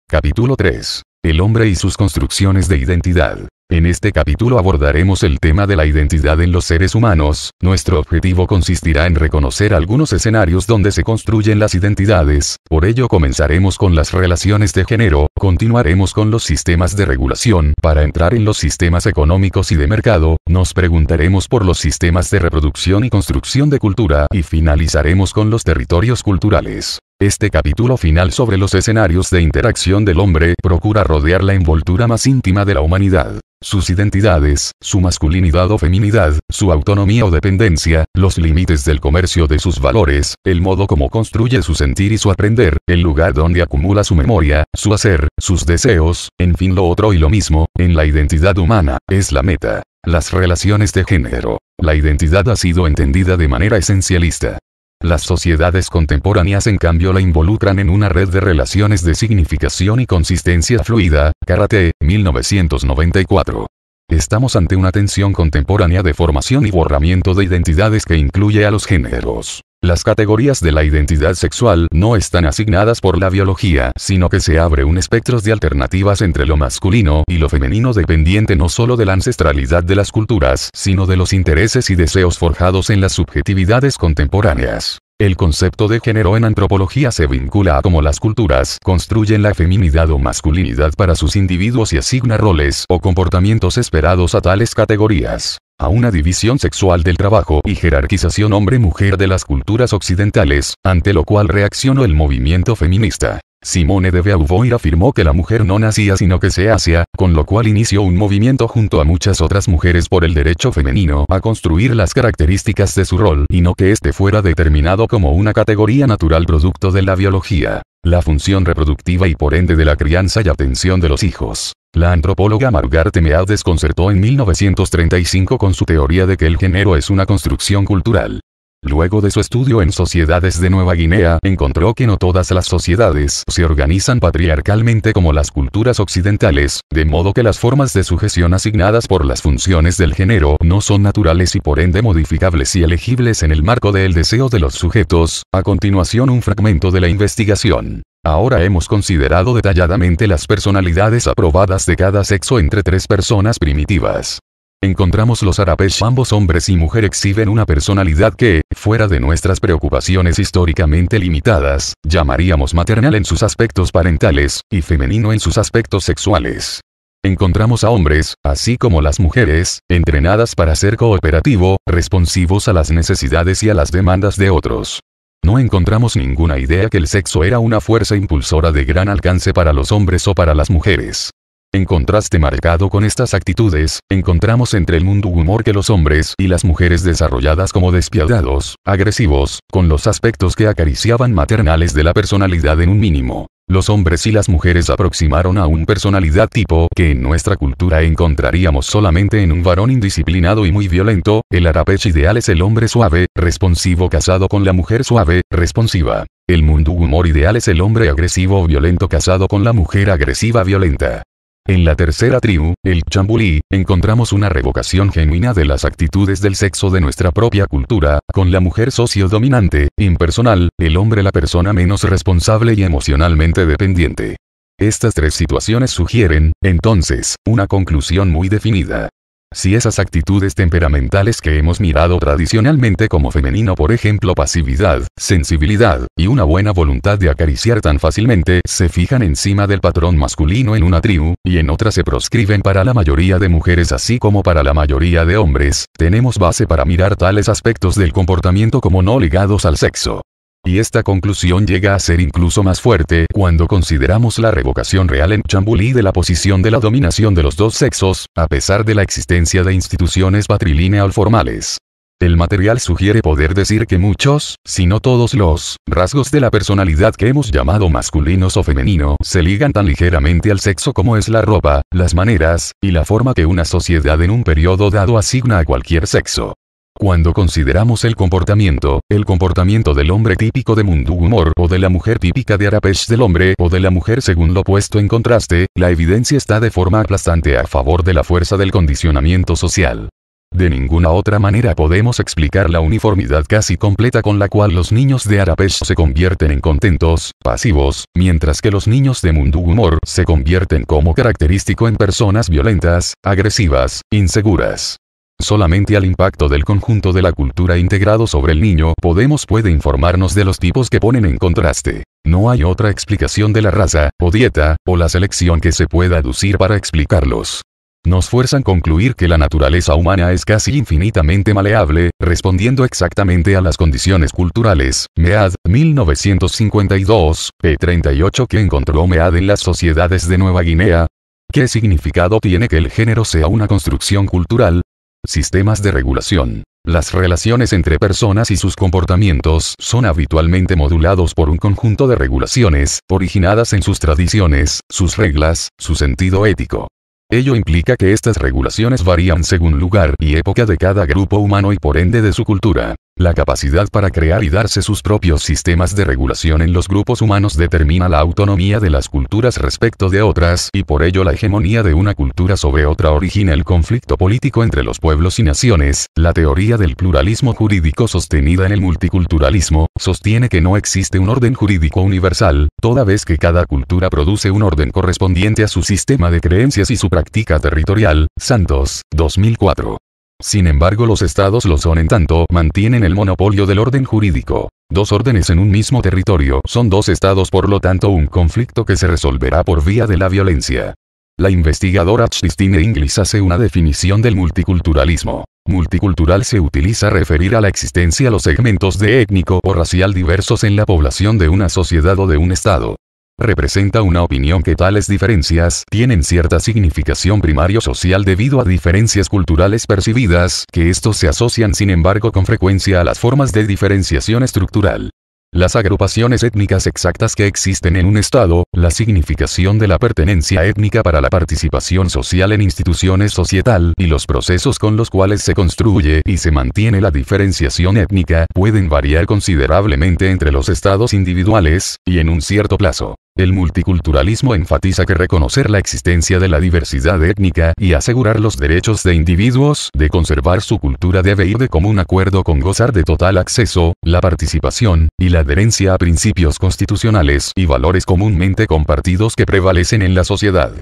Capítulo 3. El hombre y sus construcciones de identidad. En este capítulo abordaremos el tema de la identidad en los seres humanos. Nuestro objetivo consistirá en reconocer algunos escenarios donde se construyen las identidades. Por ello comenzaremos con las relaciones de género, continuaremos con los sistemas de regulación. Para entrar en los sistemas económicos y de mercado, nos preguntaremos por los sistemas de reproducción y construcción de cultura, y finalizaremos con los territorios culturales. Este capítulo final sobre los escenarios de interacción del hombre procura rodear la envoltura más íntima de la humanidad. Sus identidades, su masculinidad o feminidad, su autonomía o dependencia, los límites del comercio de sus valores, el modo como construye su sentir y su aprender, el lugar donde acumula su memoria, su hacer, sus deseos, en fin, lo otro y lo mismo, en la identidad humana, es la meta. Las relaciones de género. La identidad ha sido entendida de manera esencialista. Las sociedades contemporáneas en cambio la involucran en una red de relaciones de significación y consistencia fluida. Karate, 1994. Estamos ante una tensión contemporánea de formación y borramiento de identidades que incluye a los géneros. Las categorías de la identidad sexual no están asignadas por la biología, sino que se abre un espectro de alternativas entre lo masculino y lo femenino dependiente no solo de la ancestralidad de las culturas, sino de los intereses y deseos forjados en las subjetividades contemporáneas. El concepto de género en antropología se vincula a cómo las culturas construyen la feminidad o masculinidad para sus individuos y asigna roles o comportamientos esperados a tales categorías. A una división sexual del trabajo y jerarquización hombre-mujer de las culturas occidentales, ante lo cual reaccionó el movimiento feminista. Simone de Beauvoir afirmó que la mujer no nacía sino que se hacía, con lo cual inició un movimiento junto a muchas otras mujeres por el derecho femenino a construir las características de su rol y no que éste fuera determinado como una categoría natural producto de la biología, la función reproductiva y por ende de la crianza y atención de los hijos. La antropóloga Margaret Mead desconcertó en 1935 con su teoría de que el género es una construcción cultural. Luego de su estudio en sociedades de Nueva Guinea, encontró que no todas las sociedades se organizan patriarcalmente como las culturas occidentales, de modo que las formas de sujeción asignadas por las funciones del género no son naturales y por ende modificables y elegibles en el marco del deseo de los sujetos. A continuación, un fragmento de la investigación. Ahora hemos considerado detalladamente las personalidades aprobadas de cada sexo entre 3 personas primitivas. Encontramos los Arapesh, ambos hombres y mujer exhiben una personalidad que, fuera de nuestras preocupaciones históricamente limitadas, llamaríamos maternal en sus aspectos parentales, y femenino en sus aspectos sexuales. Encontramos a hombres, así como las mujeres, entrenadas para ser cooperativo, responsivos a las necesidades y a las demandas de otros. No encontramos ninguna idea que el sexo era una fuerza impulsora de gran alcance para los hombres o para las mujeres. En contraste marcado con estas actitudes, encontramos entre el mundo humor que los hombres y las mujeres desarrolladas como despiadados, agresivos, con los aspectos que acariciaban maternales de la personalidad en un mínimo. Los hombres y las mujeres aproximaron a un personalidad tipo que en nuestra cultura encontraríamos solamente en un varón indisciplinado y muy violento. El Arapesh ideal es el hombre suave, responsivo casado con la mujer suave, responsiva. El mundo humor ideal es el hombre agresivo o violento casado con la mujer agresiva violenta. En la tercera tribu, el Chambulí, encontramos una revocación genuina de las actitudes del sexo de nuestra propia cultura, con la mujer socio-dominante, impersonal, el hombre la persona menos responsable y emocionalmente dependiente. Estas 3 situaciones sugieren, entonces, una conclusión muy definida. Si esas actitudes temperamentales que hemos mirado tradicionalmente como femenino, por ejemplo pasividad, sensibilidad, y una buena voluntad de acariciar tan fácilmente, se fijan encima del patrón masculino en una tribu, y en otra se proscriben para la mayoría de mujeres así como para la mayoría de hombres, tenemos base para mirar tales aspectos del comportamiento como no ligados al sexo. Y esta conclusión llega a ser incluso más fuerte cuando consideramos la revocación real en Chambulí de la posición de la dominación de los 2 sexos, a pesar de la existencia de instituciones patrilineal formales. El material sugiere poder decir que muchos, si no todos los, rasgos de la personalidad que hemos llamado masculinos o femenino, se ligan tan ligeramente al sexo como es la ropa, las maneras, y la forma que una sociedad en un periodo dado asigna a cualquier sexo. Cuando consideramos el comportamiento del hombre típico de Mundu Humor o de la mujer típica de Arapesh del hombre o de la mujer según lo puesto en contraste, la evidencia está de forma aplastante a favor de la fuerza del condicionamiento social. De ninguna otra manera podemos explicar la uniformidad casi completa con la cual los niños de Arapesh se convierten en contentos, pasivos, mientras que los niños de Mundu Humor se convierten como característico en personas violentas, agresivas, inseguras. Solamente al impacto del conjunto de la cultura integrado sobre el niño puede informarnos de los tipos que ponen en contraste. No hay otra explicación de la raza, o dieta, o la selección que se pueda aducir para explicarlos. Nos fuerzan concluir que la naturaleza humana es casi infinitamente maleable, respondiendo exactamente a las condiciones culturales. Mead, 1952, p. 38 que encontró Mead en las sociedades de Nueva Guinea. ¿Qué significado tiene que el género sea una construcción cultural? Sistemas de regulación. Las relaciones entre personas y sus comportamientos son habitualmente modulados por un conjunto de regulaciones, originadas en sus tradiciones, sus reglas, su sentido ético. Ello implica que estas regulaciones varían según lugar y época de cada grupo humano y por ende de su cultura. La capacidad para crear y darse sus propios sistemas de regulación en los grupos humanos determina la autonomía de las culturas respecto de otras y por ello la hegemonía de una cultura sobre otra origina el conflicto político entre los pueblos y naciones. La teoría del pluralismo jurídico sostenida en el multiculturalismo sostiene que no existe un orden jurídico universal, toda vez que cada cultura produce un orden correspondiente a su sistema de creencias y su práctica territorial. Santos, 2004. Sin embargo, los estados lo son en tanto mantienen el monopolio del orden jurídico. 2 órdenes en un mismo territorio son 2 estados, por lo tanto un conflicto que se resolverá por vía de la violencia. La investigadora Christine Inglis hace una definición del multiculturalismo. Multicultural se utiliza a referir a la existencia de los segmentos de étnico o racial diversos en la población de una sociedad o de un estado. Representa una opinión que tales diferencias tienen cierta significación primario-social debido a diferencias culturales percibidas, que estos se asocian sin embargo con frecuencia a las formas de diferenciación estructural. Las agrupaciones étnicas exactas que existen en un Estado, la significación de la pertenencia étnica para la participación social en instituciones societal y los procesos con los cuales se construye y se mantiene la diferenciación étnica pueden variar considerablemente entre los estados individuales, y en un cierto plazo. El multiculturalismo enfatiza que reconocer la existencia de la diversidad étnica y asegurar los derechos de individuos de conservar su cultura debe ir de común acuerdo con gozar de total acceso, la participación, y la adherencia a principios constitucionales y valores comúnmente compartidos que prevalecen en la sociedad.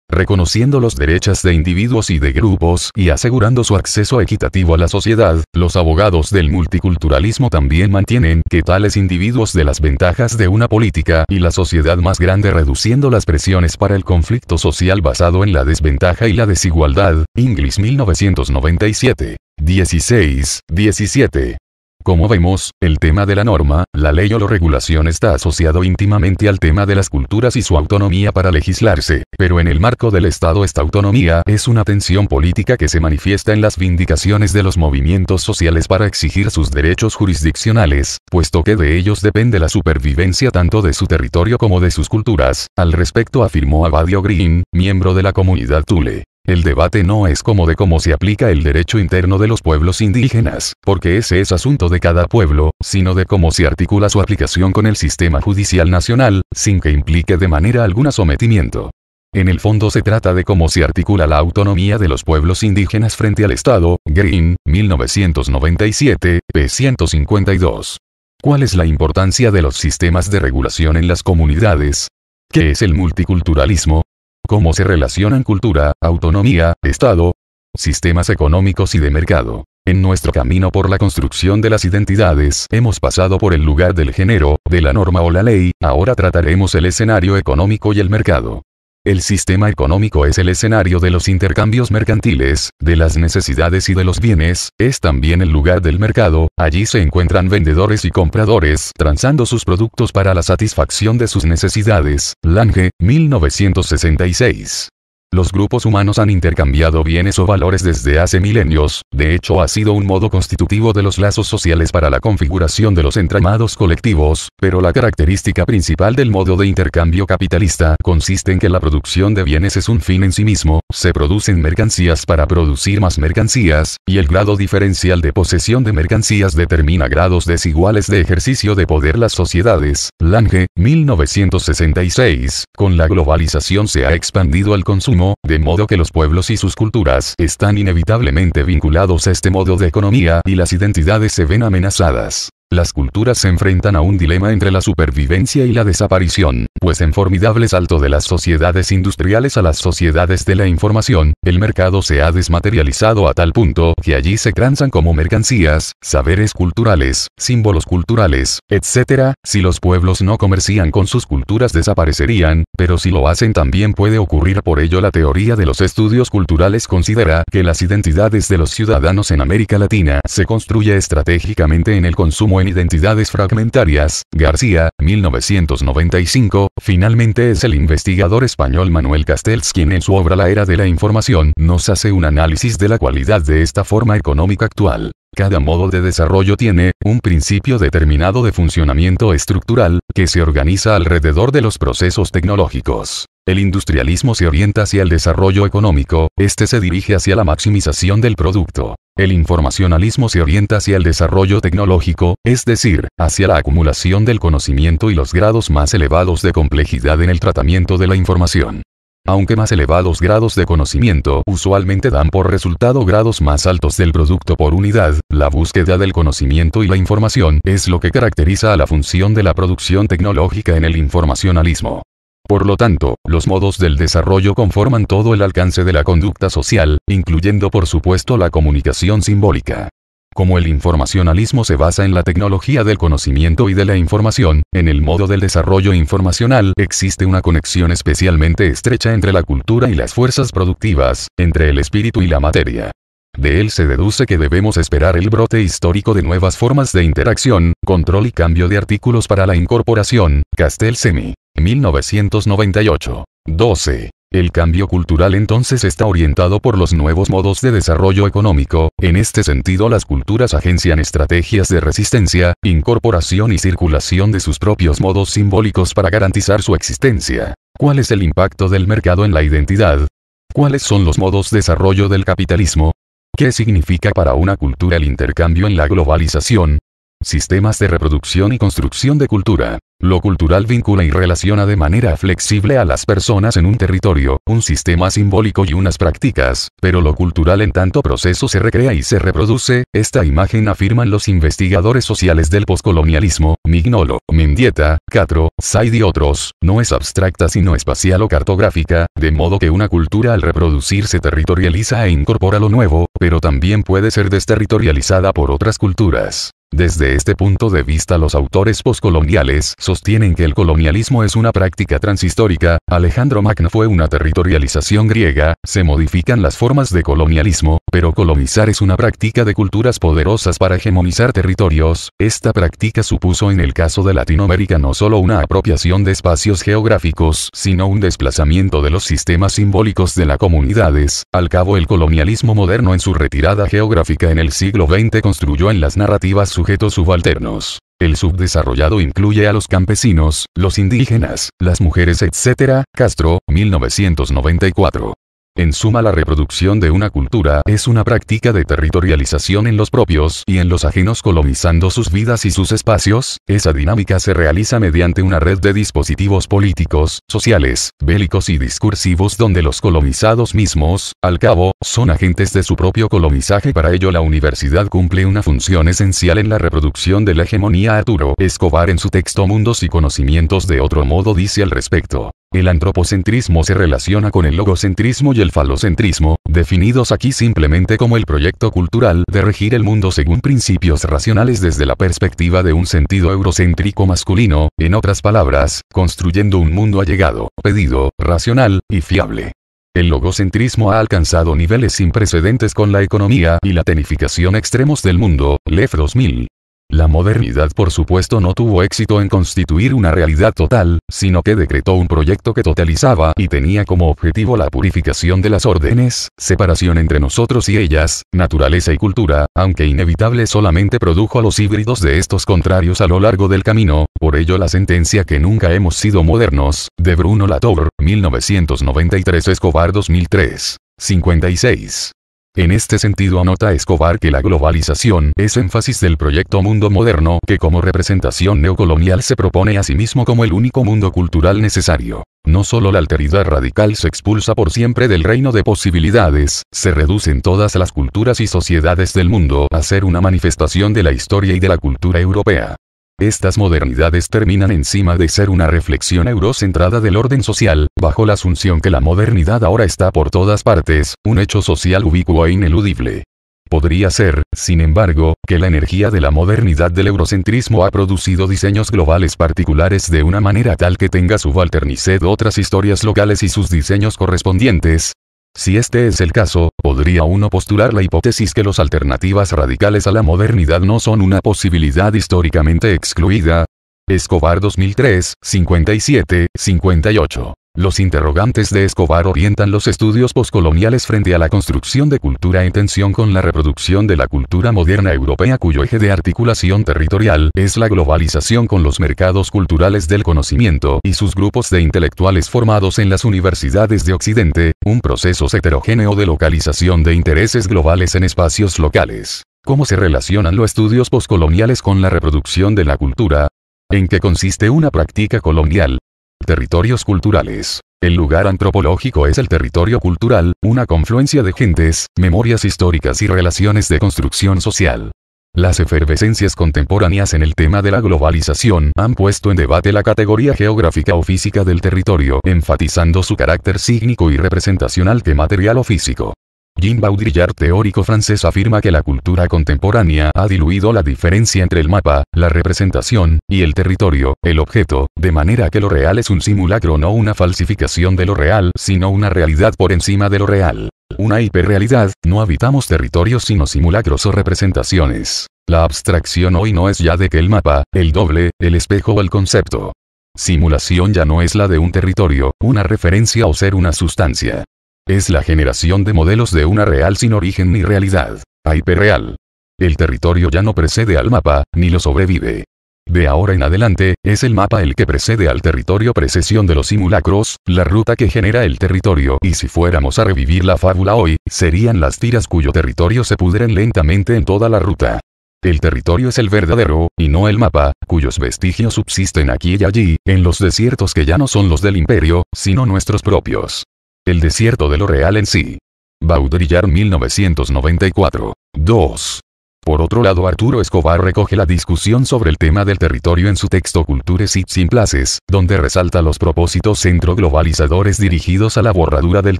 Reconociendo los derechos de individuos y de grupos y asegurando su acceso equitativo a la sociedad, los abogados del multiculturalismo también mantienen que tales individuos de las ventajas de una política y la sociedad más grande reduciendo las presiones para el conflicto social basado en la desventaja y la desigualdad. Inglis 1997. 16-17. Como vemos, el tema de la norma, la ley o la regulación está asociado íntimamente al tema de las culturas y su autonomía para legislarse, pero en el marco del Estado esta autonomía es una tensión política que se manifiesta en las vindicaciones de los movimientos sociales para exigir sus derechos jurisdiccionales, puesto que de ellos depende la supervivencia tanto de su territorio como de sus culturas. Al respecto afirmó Abadio Green, miembro de la comunidad Thule. El debate no es como de cómo se aplica el derecho interno de los pueblos indígenas, porque ese es asunto de cada pueblo, sino de cómo se articula su aplicación con el sistema judicial nacional, sin que implique de manera alguna sometimiento. En el fondo se trata de cómo se articula la autonomía de los pueblos indígenas frente al Estado. Green, 1997, p. 152. ¿Cuál es la importancia de los sistemas de regulación en las comunidades? ¿Qué es el multiculturalismo? ¿Cómo se relacionan cultura, autonomía, Estado, sistemas económicos y de mercado? En nuestro camino por la construcción de las identidades, hemos pasado por el lugar del género, de la norma o la ley, ahora trataremos el escenario económico y el mercado. El sistema económico es el escenario de los intercambios mercantiles, de las necesidades y de los bienes, es también el lugar del mercado, allí se encuentran vendedores y compradores transando sus productos para la satisfacción de sus necesidades. Lange, 1966. Los grupos humanos han intercambiado bienes o valores desde hace milenios, de hecho ha sido un modo constitutivo de los lazos sociales para la configuración de los entramados colectivos, pero la característica principal del modo de intercambio capitalista consiste en que la producción de bienes es un fin en sí mismo, se producen mercancías para producir más mercancías, y el grado diferencial de posesión de mercancías determina grados desiguales de ejercicio de poder las sociedades. Lange, 1966, con la globalización se ha expandido el consumo, de modo que los pueblos y sus culturas están inevitablemente vinculados a este modo de economía y las identidades se ven amenazadas. Las culturas se enfrentan a un dilema entre la supervivencia y la desaparición, pues en formidable salto de las sociedades industriales a las sociedades de la información, el mercado se ha desmaterializado a tal punto que allí se transan como mercancías, saberes culturales, símbolos culturales, etc. Si los pueblos no comercian con sus culturas desaparecerían, pero si lo hacen también puede ocurrir. Por ello la teoría de los estudios culturales considera que las identidades de los ciudadanos en América Latina se construye estratégicamente en el consumo en identidades fragmentarias. García, 1995, finalmente es el investigador español Manuel Castells quien en su obra La Era de la Información nos hace un análisis de la cualidad de esta forma económica actual. Cada modo de desarrollo tiene un principio determinado de funcionamiento estructural, que se organiza alrededor de los procesos tecnológicos. El industrialismo se orienta hacia el desarrollo económico, este se dirige hacia la maximización del producto. El informacionalismo se orienta hacia el desarrollo tecnológico, es decir, hacia la acumulación del conocimiento y los grados más elevados de complejidad en el tratamiento de la información. Aunque más elevados grados de conocimiento usualmente dan por resultado grados más altos del producto por unidad, la búsqueda del conocimiento y la información es lo que caracteriza a la función de la producción tecnológica en el informacionalismo. Por lo tanto, los modos del desarrollo conforman todo el alcance de la conducta social, incluyendo por supuesto la comunicación simbólica. Como el informacionalismo se basa en la tecnología del conocimiento y de la información, en el modo del desarrollo informacional existe una conexión especialmente estrecha entre la cultura y las fuerzas productivas, entre el espíritu y la materia. De él se deduce que debemos esperar el brote histórico de nuevas formas de interacción, control y cambio de artículos para la incorporación. Castells, 1998. 12. El cambio cultural entonces está orientado por los nuevos modos de desarrollo económico. En este sentido, las culturas agencian estrategias de resistencia, incorporación y circulación de sus propios modos simbólicos para garantizar su existencia. ¿Cuál es el impacto del mercado en la identidad? ¿Cuáles son los modos de desarrollo del capitalismo? ¿Qué significa para una cultura el intercambio en la globalización? Sistemas de reproducción y construcción de cultura. Lo cultural vincula y relaciona de manera flexible a las personas en un territorio, un sistema simbólico y unas prácticas, pero lo cultural en tanto proceso se recrea y se reproduce. Esta imagen, afirman los investigadores sociales del poscolonialismo, Mignolo, Mendieta, Catro, Said y otros, no es abstracta sino espacial o cartográfica, de modo que una cultura al reproducirse territorializa e incorpora lo nuevo, pero también puede ser desterritorializada por otras culturas. Desde este punto de vista, los autores poscoloniales sostienen que el colonialismo es una práctica transhistórica. Alejandro Magno fue una territorialización griega. Se modifican las formas de colonialismo, pero colonizar es una práctica de culturas poderosas para hegemonizar territorios. Esta práctica supuso en el caso de Latinoamérica no solo una apropiación de espacios geográficos, sino un desplazamiento de los sistemas simbólicos de las comunidades. Al cabo, el colonialismo moderno en su retirada geográfica en el siglo XX construyó en las narrativas sujetos subalternos. El subdesarrollado incluye a los campesinos, los indígenas, las mujeres, etc. Castro, 1994. En suma, la reproducción de una cultura es una práctica de territorialización en los propios y en los ajenos, colonizando sus vidas y sus espacios. Esa dinámica se realiza mediante una red de dispositivos políticos, sociales, bélicos y discursivos donde los colonizados mismos, al cabo, son agentes de su propio colonizaje. Para ello, la universidad cumple una función esencial en la reproducción de la hegemonía. Arturo Escobar, en su texto Mundos y Conocimientos de Otro Modo, dice al respecto: el antropocentrismo se relaciona con el logocentrismo y el falocentrismo, definidos aquí simplemente como el proyecto cultural de regir el mundo según principios racionales desde la perspectiva de un sentido eurocéntrico masculino, en otras palabras, construyendo un mundo allegado, pedido, racional y fiable. El logocentrismo ha alcanzado niveles sin precedentes con la economía y la tecnificación extremos del mundo. Lev 2000. La modernidad, por supuesto, no tuvo éxito en constituir una realidad total, sino que decretó un proyecto que totalizaba y tenía como objetivo la purificación de las órdenes, separación entre nosotros y ellas, naturaleza y cultura, aunque inevitable solamente produjo a los híbridos de estos contrarios a lo largo del camino. Por ello, la sentencia que nunca hemos sido modernos, de Bruno Latour, 1993, Escobar 2003. 56. En este sentido, anota Escobar que la globalización es énfasis del proyecto mundo moderno que como representación neocolonial se propone a sí mismo como el único mundo cultural necesario. No solo la alteridad radical se expulsa por siempre del reino de posibilidades, se reducen todas las culturas y sociedades del mundo a ser una manifestación de la historia y de la cultura europea. Estas modernidades terminan encima de ser una reflexión eurocentrada del orden social, bajo la asunción que la modernidad ahora está por todas partes, un hecho social ubicuo e ineludible. Podría ser, sin embargo, que la energía de la modernidad del eurocentrismo ha producido diseños globales particulares de una manera tal que tenga subalterniced otras historias locales y sus diseños correspondientes. Si este es el caso, podría uno postular la hipótesis que las alternativas radicales a la modernidad no son una posibilidad históricamente excluida. Escobar 2003, 57, 58. Los interrogantes de Escobar orientan los estudios poscoloniales frente a la construcción de cultura en tensión con la reproducción de la cultura moderna europea, cuyo eje de articulación territorial es la globalización con los mercados culturales del conocimiento y sus grupos de intelectuales formados en las universidades de Occidente, un proceso heterogéneo de localización de intereses globales en espacios locales. ¿Cómo se relacionan los estudios poscoloniales con la reproducción de la cultura? ¿En qué consiste una práctica colonial? Territorios culturales. El lugar antropológico es el territorio cultural, una confluencia de gentes, memorias históricas y relaciones de construcción social. Las efervescencias contemporáneas en el tema de la globalización han puesto en debate la categoría geográfica o física del territorio, enfatizando su carácter sígnico y representacional que material o físico. Jean Baudrillard, teórico francés, afirma que la cultura contemporánea ha diluido la diferencia entre el mapa, la representación, y el territorio, el objeto, de manera que lo real es un simulacro, no una falsificación de lo real, sino una realidad por encima de lo real. Una hiperrealidad. No habitamos territorios sino simulacros o representaciones. La abstracción hoy no es ya de que el mapa, el doble, el espejo o el concepto. Simulación ya no es la de un territorio, una referencia o ser una sustancia. Es la generación de modelos de una real sin origen ni realidad. Hiperreal. El territorio ya no precede al mapa, ni lo sobrevive. De ahora en adelante, es el mapa el que precede al territorio, precesión de los simulacros, la ruta que genera el territorio, y si fuéramos a revivir la fábula hoy, serían las tiras cuyo territorio se pudren lentamente en toda la ruta. El territorio es el verdadero, y no el mapa, cuyos vestigios subsisten aquí y allí, en los desiertos que ya no son los del imperio, sino nuestros propios. El desierto de lo real en sí. Baudrillard 1994. 2. Por otro lado, Arturo Escobar recoge la discusión sobre el tema del territorio en su texto Cultures et Simplaces, donde resalta los propósitos centroglobalizadores dirigidos a la borradura del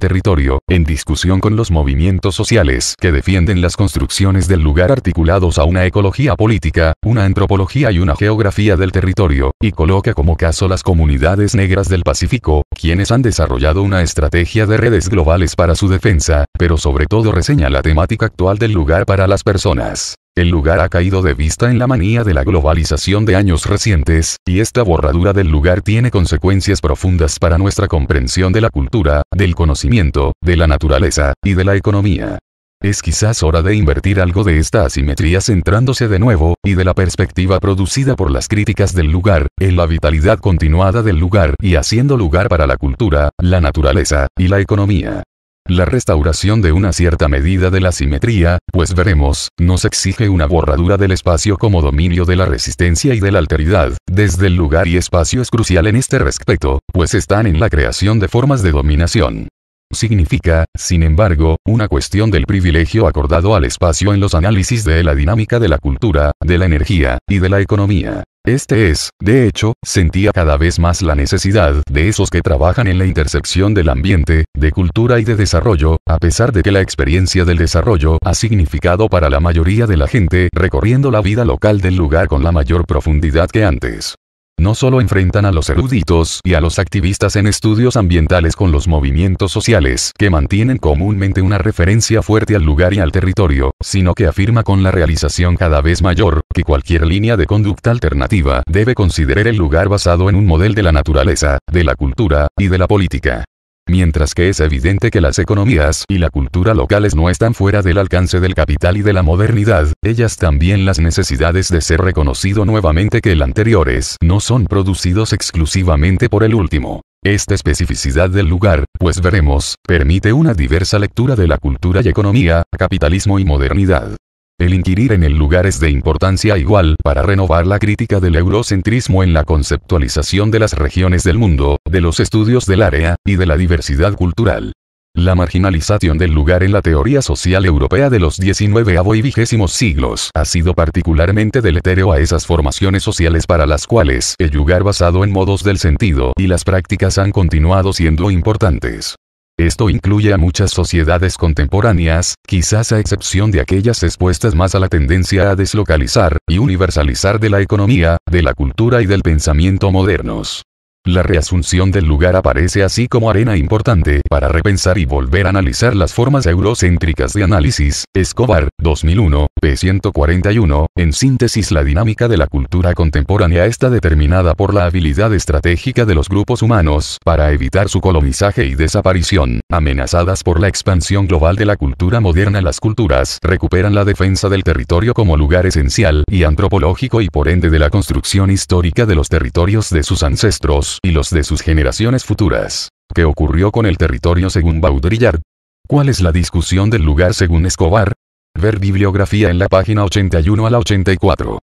territorio, en discusión con los movimientos sociales que defienden las construcciones del lugar articulados a una ecología política, una antropología y una geografía del territorio, y coloca como caso las comunidades negras del Pacífico, quienes han desarrollado una estrategia de redes globales para su defensa, pero sobre todo reseña la temática actual del lugar para las personas. El lugar ha caído de vista en la manía de la globalización de años recientes, y esta borradura del lugar tiene consecuencias profundas para nuestra comprensión de la cultura, del conocimiento, de la naturaleza, y de la economía. Es quizás hora de invertir algo de esta asimetría centrándose de nuevo, y de la perspectiva producida por las críticas del lugar, en la vitalidad continuada del lugar y haciendo lugar para la cultura, la naturaleza, y la economía. La restauración de una cierta medida de la simetría, pues veremos, nos exige una borradura del espacio como dominio de la resistencia y de la alteridad, desde el lugar y espacio es crucial en este respecto, pues están en la creación de formas de dominación. Significa, sin embargo, una cuestión del privilegio acordado al espacio en los análisis de la dinámica de la cultura, de la energía, y de la economía. Este es, de hecho, sentía cada vez más la necesidad de esos que trabajan en la intersección del ambiente, de cultura y de desarrollo, a pesar de que la experiencia del desarrollo ha significado para la mayoría de la gente recorriendo la vida local del lugar con la mayor profundidad que antes. No solo enfrentan a los eruditos y a los activistas en estudios ambientales con los movimientos sociales que mantienen comúnmente una referencia fuerte al lugar y al territorio, sino que afirma con la realización cada vez mayor que cualquier línea de conducta alternativa debe considerar el lugar basado en un modelo de la naturaleza, de la cultura y de la política. Mientras que es evidente que las economías y la cultura locales no están fuera del alcance del capital y de la modernidad, ellas también las necesidades de ser reconocido nuevamente que el anteriores no son producidos exclusivamente por el último. Esta especificidad del lugar, pues veremos, permite una diversa lectura de la cultura y economía, capitalismo y modernidad. El inquirir en el lugar es de importancia igual para renovar la crítica del eurocentrismo en la conceptualización de las regiones del mundo, de los estudios del área, y de la diversidad cultural. La marginalización del lugar en la teoría social europea de los XIX y XX siglos ha sido particularmente deletéreo a esas formaciones sociales para las cuales el lugar basado en modos del sentido y las prácticas han continuado siendo importantes. Esto incluye a muchas sociedades contemporáneas, quizás a excepción de aquellas expuestas más a la tendencia a deslocalizar y universalizar de la economía, de la cultura y del pensamiento modernos. La reasunción del lugar aparece así como arena importante para repensar y volver a analizar las formas eurocéntricas de análisis. Escobar, 2001, p. 141, en síntesis la dinámica de la cultura contemporánea está determinada por la habilidad estratégica de los grupos humanos para evitar su colonizaje y desaparición, amenazadas por la expansión global de la cultura moderna. Las culturas recuperan la defensa del territorio como lugar esencial y antropológico y por ende de la construcción histórica de los territorios de sus ancestros y los de sus generaciones futuras. ¿Qué ocurrió con el territorio según Baudrillard? ¿Cuál es la discusión del lugar según Escobar? Ver bibliografía en la página 81 a la 84.